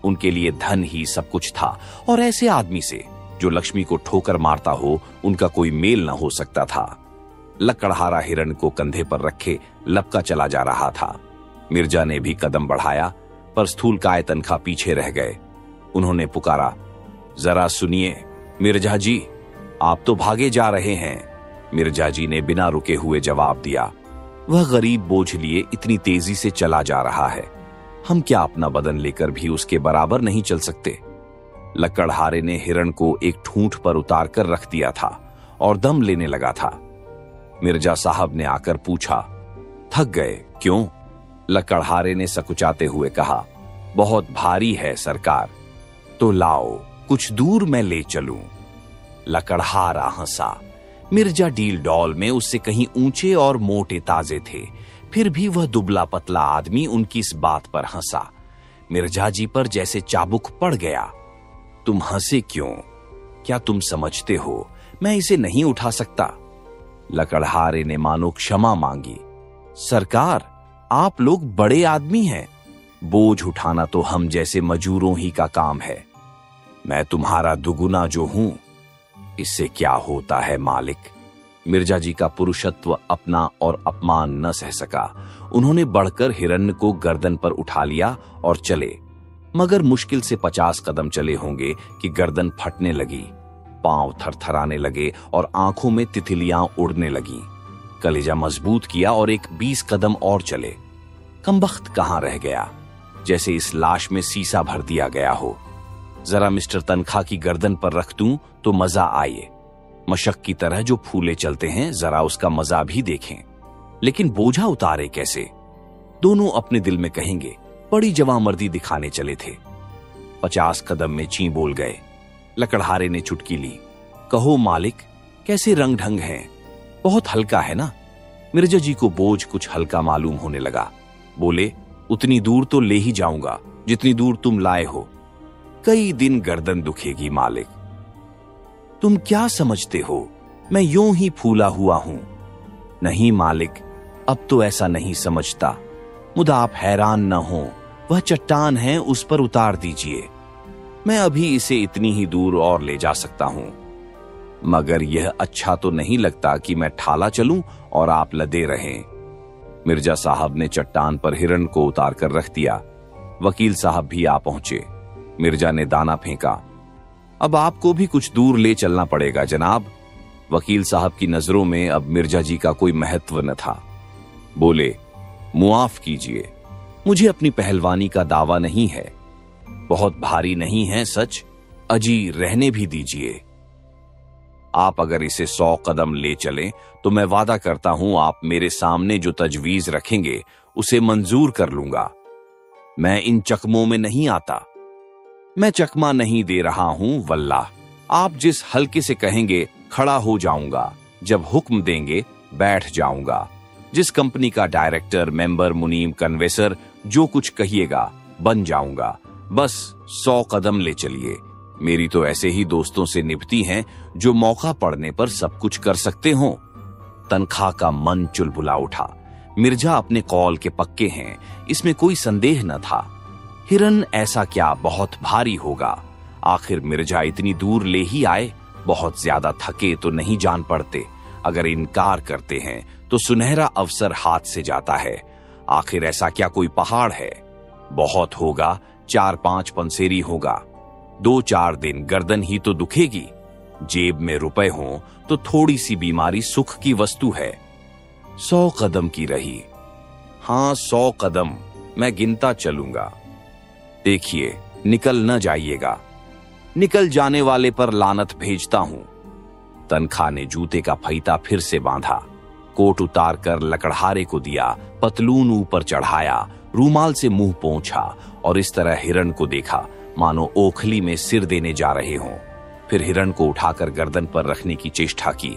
उनके लिए धन ही सब कुछ था और ऐसे आदमी से जो लक्ष्मी को ठोकर मारता हो उनका कोई मेल न हो सकता था। लकड़हारा हिरण को कंधे पर रखे लपका चला जा रहा था। मिर्जा ने भी कदम बढ़ाया, पर स्थूलकाय तनखा पीछे रह गए। उन्होंने पुकारा, जरा सुनिए मिर्जा जी, आप तो भागे जा रहे हैं। मिर्जा जी ने बिना रुके हुए जवाब दिया, वह गरीब बोझ लिए इतनी तेजी से चला जा रहा है, हम क्या अपना बदन लेकर भी उसके बराबर नहीं चल सकते? लकड़हारे ने हिरण को एक ठूंठ पर उतार कर रख दिया था और दम लेने लगा था। मिर्जा साहब ने आकर पूछा, थक गए क्यों? लकड़हारे ने सकुचाते हुए कहा, बहुत भारी है सरकार। तो लाओ कुछ दूर मैं ले चलूं। लकड़हारा हंसा। मिर्जा डील डॉल में उससे कहीं ऊंचे और मोटे ताजे थे, फिर भी वह दुबला पतला आदमी उनकी इस बात पर हंसा। मिर्जा जी पर जैसे चाबुक पड़ गया। तुम हंसे क्यों? क्या तुम समझते हो मैं इसे नहीं उठा सकता? लकड़हारे ने मानो क्षमा मांगी। सरकार, आप लोग बड़े आदमी हैं, बोझ उठाना तो हम जैसे मजूरों ही का काम है। मैं तुम्हारा दुगुना जो हूं, इससे क्या होता है मालिक? मिर्जा जी का पुरुषत्व अपना और अपमान न सह सका। उन्होंने बढ़कर हिरण्य को गर्दन पर उठा लिया और चले, मगर मुश्किल से 50 कदम चले होंगे कि गर्दन फटने लगी, पांव थरथराने लगे और आंखों में तितलियां उड़ने लगीं। कलेजा मजबूत किया और एक 20 कदम और चले। कमबख्त कहां रह गया, जैसे इस लाश में सीसा भर दिया गया हो। जरा मिस्टर तनखा की गर्दन पर रख दूं तो मजा आए। मशक की तरह जो फूले चलते हैं, जरा उसका मजा भी देखें। लेकिन बोझा उतारे कैसे? दोनों अपने दिल में कहेंगे। बड़ी जवामर्दी दिखाने चले थे। 50 कदम में ची बोल गए। लकड़हारे ने चुटकी ली। कहो मालिक, कैसे रंग ढंग हैं? बहुत हल्का है ना? मिर्जा जी को बोझ कुछ हल्का मालूम होने लगा। बोले, उतनी दूर तो ले ही जाऊंगा जितनी दूर तुम लाए हो। कई दिन गर्दन दुखेगी मालिक। तुम क्या समझते हो मैं यूं ही फूला हुआ हूं? नहीं मालिक, अब तो ऐसा नहीं समझता। मुदा आप हैरान न हो, वह चट्टान है, उस पर उतार दीजिए। मैं अभी इसे इतनी ही दूर और ले जा सकता हूं। मगर यह अच्छा तो नहीं लगता कि मैं ठाला चलूं और आप लदे रहें। मिर्जा साहब ने चट्टान पर हिरण को उतार कर रख दिया। वकील साहब भी आ पहुंचे। मिर्जा ने दाना फेंका। अब आपको भी कुछ दूर ले चलना पड़ेगा जनाब। वकील साहब की नजरों में अब मिर्जा जी का कोई महत्व न था। बोले, मुआफ कीजिए, मुझे अपनी पहलवानी का दावा नहीं है। बहुत भारी नहीं है सच, अजी रहने भी दीजिए। आप अगर इसे 100 कदम ले चलें तो मैं वादा करता हूं आप मेरे सामने जो तजवीज रखेंगे उसे मंजूर कर लूंगा। मैं इन चकमों में नहीं आता। मैं चकमा नहीं दे रहा हूं वल्लाह। आप जिस हल्के से कहेंगे खड़ा हो जाऊंगा, जब हुक्म देंगे बैठ जाऊंगा। जिस कंपनी का डायरेक्टर, मेंबर, मुनीम, कन्वेसर, जो कुछ कहिएगा बन जाऊंगा। बस 100 कदम ले चलिए। मेरी तो ऐसे ही दोस्तों से निभती हैं जो मौका पड़ने पर सब कुछ कर सकते हो। तनख्वाह का मन चुलबुला उठा। मिर्जा अपने कौल के पक्के हैं, इसमें कोई संदेह न था। हिरन ऐसा क्या बहुत भारी होगा? आखिर मिर्जा इतनी दूर ले ही आए। बहुत ज्यादा थके तो नहीं जान पड़ते। अगर इनकार करते हैं तो सुनहरा अवसर हाथ से जाता है। आखिर ऐसा क्या कोई पहाड़ है? बहुत होगा 4-5 पंसेरी होगा। 2-4 दिन गर्दन ही तो दुखेगी। जेब में रुपए हों तो थोड़ी सी बीमारी सुख की वस्तु है। 100 कदम की रही। हां, 100 कदम मैं गिनता चलूंगा। देखिए, निकल न जाइएगा। निकल जाने वाले पर लानत भेजता हूं। तनख्वाह ने जूते का फैता फिर से बांधा। कोट उतार कर लकड़हारे को दिया। पतलून ऊपर चढ़ाया। रूमाल से मुंह पोंछा और इस तरह हिरण को देखा मानो ओखली में सिर देने जा रहे हों। फिर हिरण को उठाकर गर्दन पर रखने की चेष्टा की।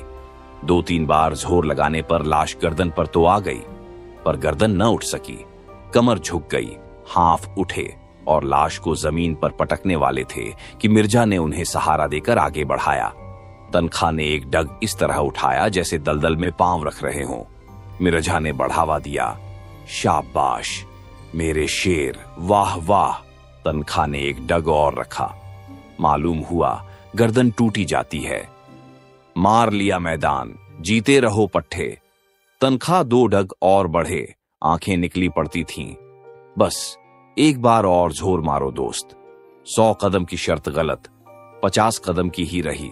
2-3 बार जोर लगाने पर लाश गर्दन पर तो आ गई, पर गर्दन न उठ सकी। कमर झुक गई। हाथ उठे और लाश को जमीन पर पटकने वाले थे कि मिर्जा ने उन्हें सहारा देकर आगे बढ़ाया। तनख्वाह ने एक डग इस तरह उठाया जैसे दलदल में पांव रख रहे हों। मिर्जा ने बढ़ावा दिया। शाबाश मेरे शेर, वाह वाह। तनख्वाह ने एक डग और रखा। मालूम हुआ गर्दन टूटी जाती है। मार लिया मैदान, जीते रहो पट्टे। तनख्वाह 2 डग और बढ़े। आंखें निकली पड़ती थीं। बस एक बार और जोर मारो दोस्त। 100 कदम की शर्त गलत, 50 कदम की ही रही।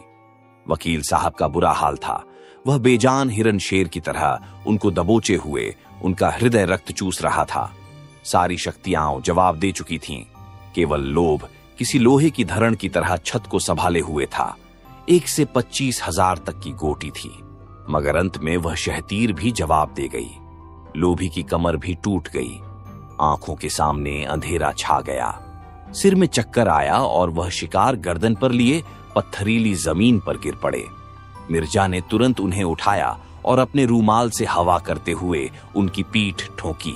वकील साहब का बुरा हाल था। वह बेजान हिरन शेर की तरह उनको दबोचे हुए उनका हृदय रक्त चूस रहा था। सारी शक्तियां जवाब दे चुकी थीं। केवल लोभ किसी लोहे की धरण की तरह छत को संभाले हुए था। 1 से 25,000 तक की गोटी थी, मगर अंत में वह शहतीर भी जवाब दे गई। लोभी की कमर भी टूट गई। आंखों के सामने अंधेरा छा गया। सिर में चक्कर आया और वह शिकार गर्दन पर लिए पत्थरीली जमीन पर गिर पड़े। मिर्जा ने तुरंत उन्हें उठाया और अपने रूमाल से हवा करते हुए उनकी पीठ ठोकी।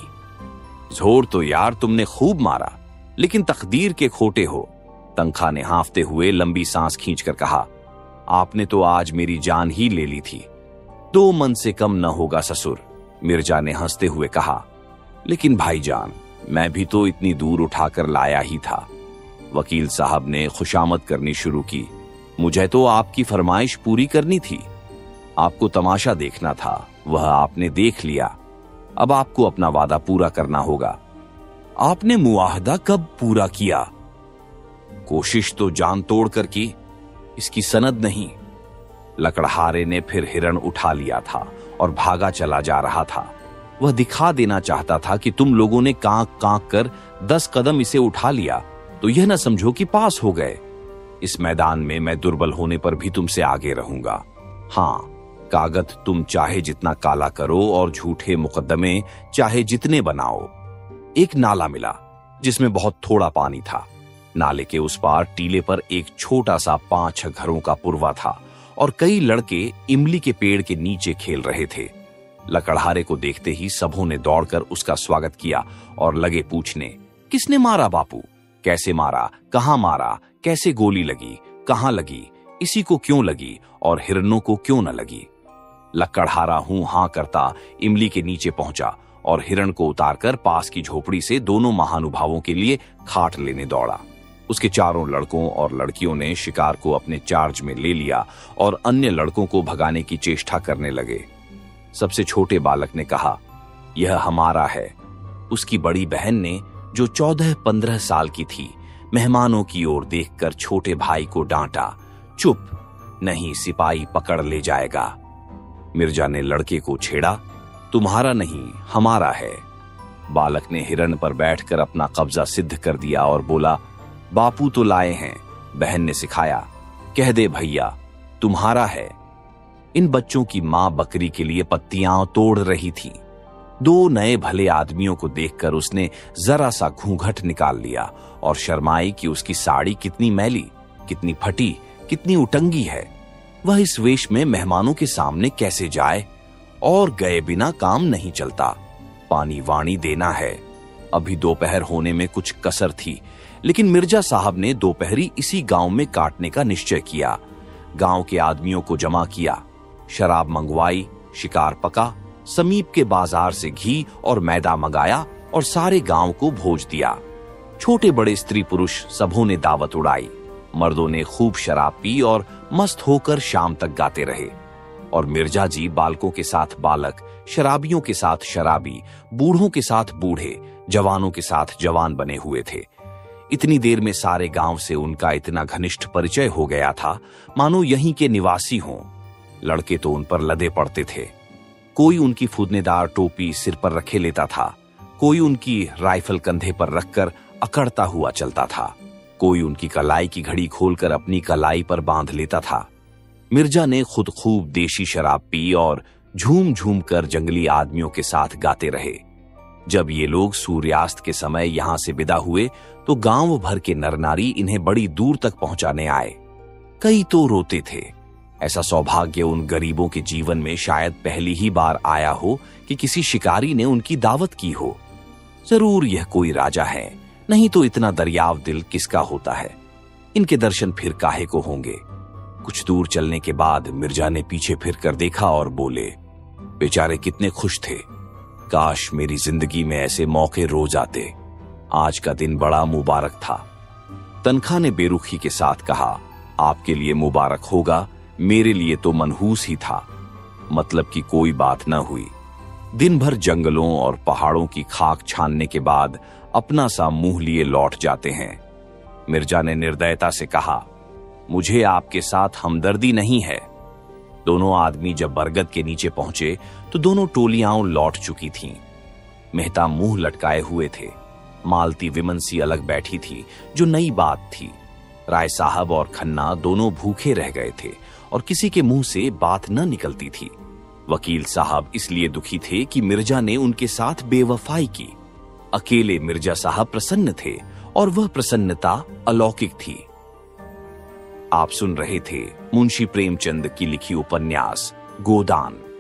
जोर तो यार तुमने खूब मारा, लेकिन तकदीर के खोटे हो। तनखा ने हांफते हुए लंबी सांस खींचकर कहा, आपने तो आज मेरी जान ही ले ली थी। 2 मन से कम न होगा ससुर, मिर्जा ने हंसते हुए कहा। लेकिन भाईजान, मैं भी तो इतनी दूर उठाकर लाया ही था। वकील साहब ने खुशामद करनी शुरू की। मुझे तो आपकी फरमाइश पूरी करनी थी। आपको तमाशा देखना था, वह आपने देख लिया। अब आपको अपना वादा पूरा करना होगा। आपने मुआहदा कब पूरा किया? कोशिश तो जान तोड़ कर की, इसकी सनद नहीं। लकड़हारे ने फिर हिरण उठा लिया था और भागा चला जा रहा था। वह दिखा देना चाहता था कि तुम लोगों ने कांक कांक कर 10 कदम इसे उठा लिया तो यह न समझो कि पास हो गए। इस मैदान में मैं दुर्बल होने पर भी तुमसे आगे रहूंगा। हां, कागज तुम चाहे जितना काला करो और झूठे मुकदमे चाहे जितने बनाओ। एक नाला मिला जिसमें बहुत थोड़ा पानी था। नाले के उस पार टीले पर एक छोटा सा 5-6 घरों का पुरवा था और कई लड़के इमली के पेड़ के नीचे खेल रहे थे। लकड़हारे को देखते ही सबों ने दौड़कर उसका स्वागत किया और लगे पूछने, किसने मारा बापू? कैसे मारा? कहां मारा? कैसे गोली लगी? कहां लगी? इसी को क्यों लगी और हिरणों को क्यों न लगी? लकड़हारा हूं हां करता इमली के नीचे पहुंचा और हिरण को उतारकर पास की झोपड़ी से दोनों महानुभावों के लिए खाट लेने दौड़ा। उसके चारों लड़कों और लड़कियों ने शिकार को अपने चार्ज में ले लिया और अन्य लड़कों को भगाने की चेष्टा करने लगे। सबसे छोटे बालक ने कहा, यह हमारा है। उसकी बड़ी बहन ने, जो 14-15 साल की थी, मेहमानों की ओर देखकर छोटे भाई को डांटा, चुप, नहीं सिपाही पकड़ ले जाएगा। मिर्जा ने लड़के को छेड़ा, तुम्हारा नहीं हमारा है। बालक ने हिरण पर बैठकर अपना कब्जा सिद्ध कर दिया और बोला, बापू तो लाए हैं, बहन ने सिखाया, कह दे भैया तुम्हारा है। इन बच्चों की मां बकरी के लिए पत्तियां तोड़ रही थी। 2 नए भले आदमियों को देखकर उसने जरा सा घूंघट निकाल लिया और शर्माई कि उसकी साड़ी कितनी मैली, कितनी फटी, कितनी उटंगी है। वह इस वेश में मेहमानों के सामने कैसे जाए? और गए बिना काम नहीं चलता। पानी वाणी देना है। अभी दोपहर होने में कुछ कसर थी, लेकिन मिर्जा साहब ने दोपहरी इसी गांव में काटने का निश्चय किया। गांव के आदमियों को जमा किया, शराब मंगवाई, शिकार पका, समीप के बाजार से घी और मैदा मंगाया और सारे गांव को भोज दिया। छोटे बड़े स्त्री पुरुष सबों ने दावत उड़ाई। मर्दों ने खूब शराब पी और मस्त होकर शाम तक गाते रहे। और मिर्जा जी बालकों के साथ बालक, शराबियों के साथ शराबी, बूढ़ों के साथ बूढ़े, जवानों के साथ जवान बने हुए थे। इतनी देर में सारे गांव से उनका इतना घनिष्ठ परिचय हो गया था मानो यहीं के निवासी हों। लड़के तो उन पर लदे पड़ते थे। कोई उनकी फूदनेदार टोपी सिर पर रखे लेता था, कोई उनकी राइफल कंधे पर रखकर अकड़ता हुआ चलता था, कोई उनकी कलाई की घड़ी खोलकर अपनी कलाई पर बांध लेता था। मिर्जा ने खुद खूब देशी शराब पी और झूम झूम कर जंगली आदमियों के साथ गाते रहे। जब ये लोग सूर्यास्त के समय यहां से विदा हुए तो गांव भर के नरनारी इन्हें बड़ी दूर तक पहुंचाने आए। कई तो रोते थे। ऐसा सौभाग्य उन गरीबों के जीवन में शायद पहली ही बार आया हो कि किसी शिकारी ने उनकी दावत की हो। जरूर यह कोई राजा है, नहीं तो इतना दरियाव दिल किसका होता है। इनके दर्शन फिर काहे को होंगे। कुछ दूर चलने के बाद मिर्जा ने पीछे फिर कर देखा और बोले, बेचारे कितने खुश थे। काश मेरी जिंदगी में ऐसे मौके रोज आते। आज का दिन बड़ा मुबारक था। तनखा ने बेरुखी के साथ कहा, आपके लिए मुबारक होगा, मेरे लिए तो मनहूस ही था। मतलब कि कोई बात न हुई। दिन भर जंगलों और पहाड़ों की खाक छानने के बाद अपना सा मुंह लिए लौट जाते हैं। मिर्जा ने निर्दयता से कहा, मुझे आपके साथ हमदर्दी नहीं है। दोनों आदमी जब बरगद के नीचे पहुंचे तो दोनों टोलियां लौट चुकी थीं। मेहता मुंह लटकाए हुए थे। मालती विमन सी अलग बैठी थी, जो नई बात थी। राय साहब और खन्ना दोनों भूखे रह गए थे और किसी के मुंह से बात न निकलती थी। वकील साहब इसलिए दुखी थे कि मिर्जा ने उनके साथ बेवफाई की। अकेले मिर्जा साहब प्रसन्न थे और वह प्रसन्नता अलौकिक थी। आप सुन रहे थे मुंशी प्रेमचंद की लिखी उपन्यास गोदान।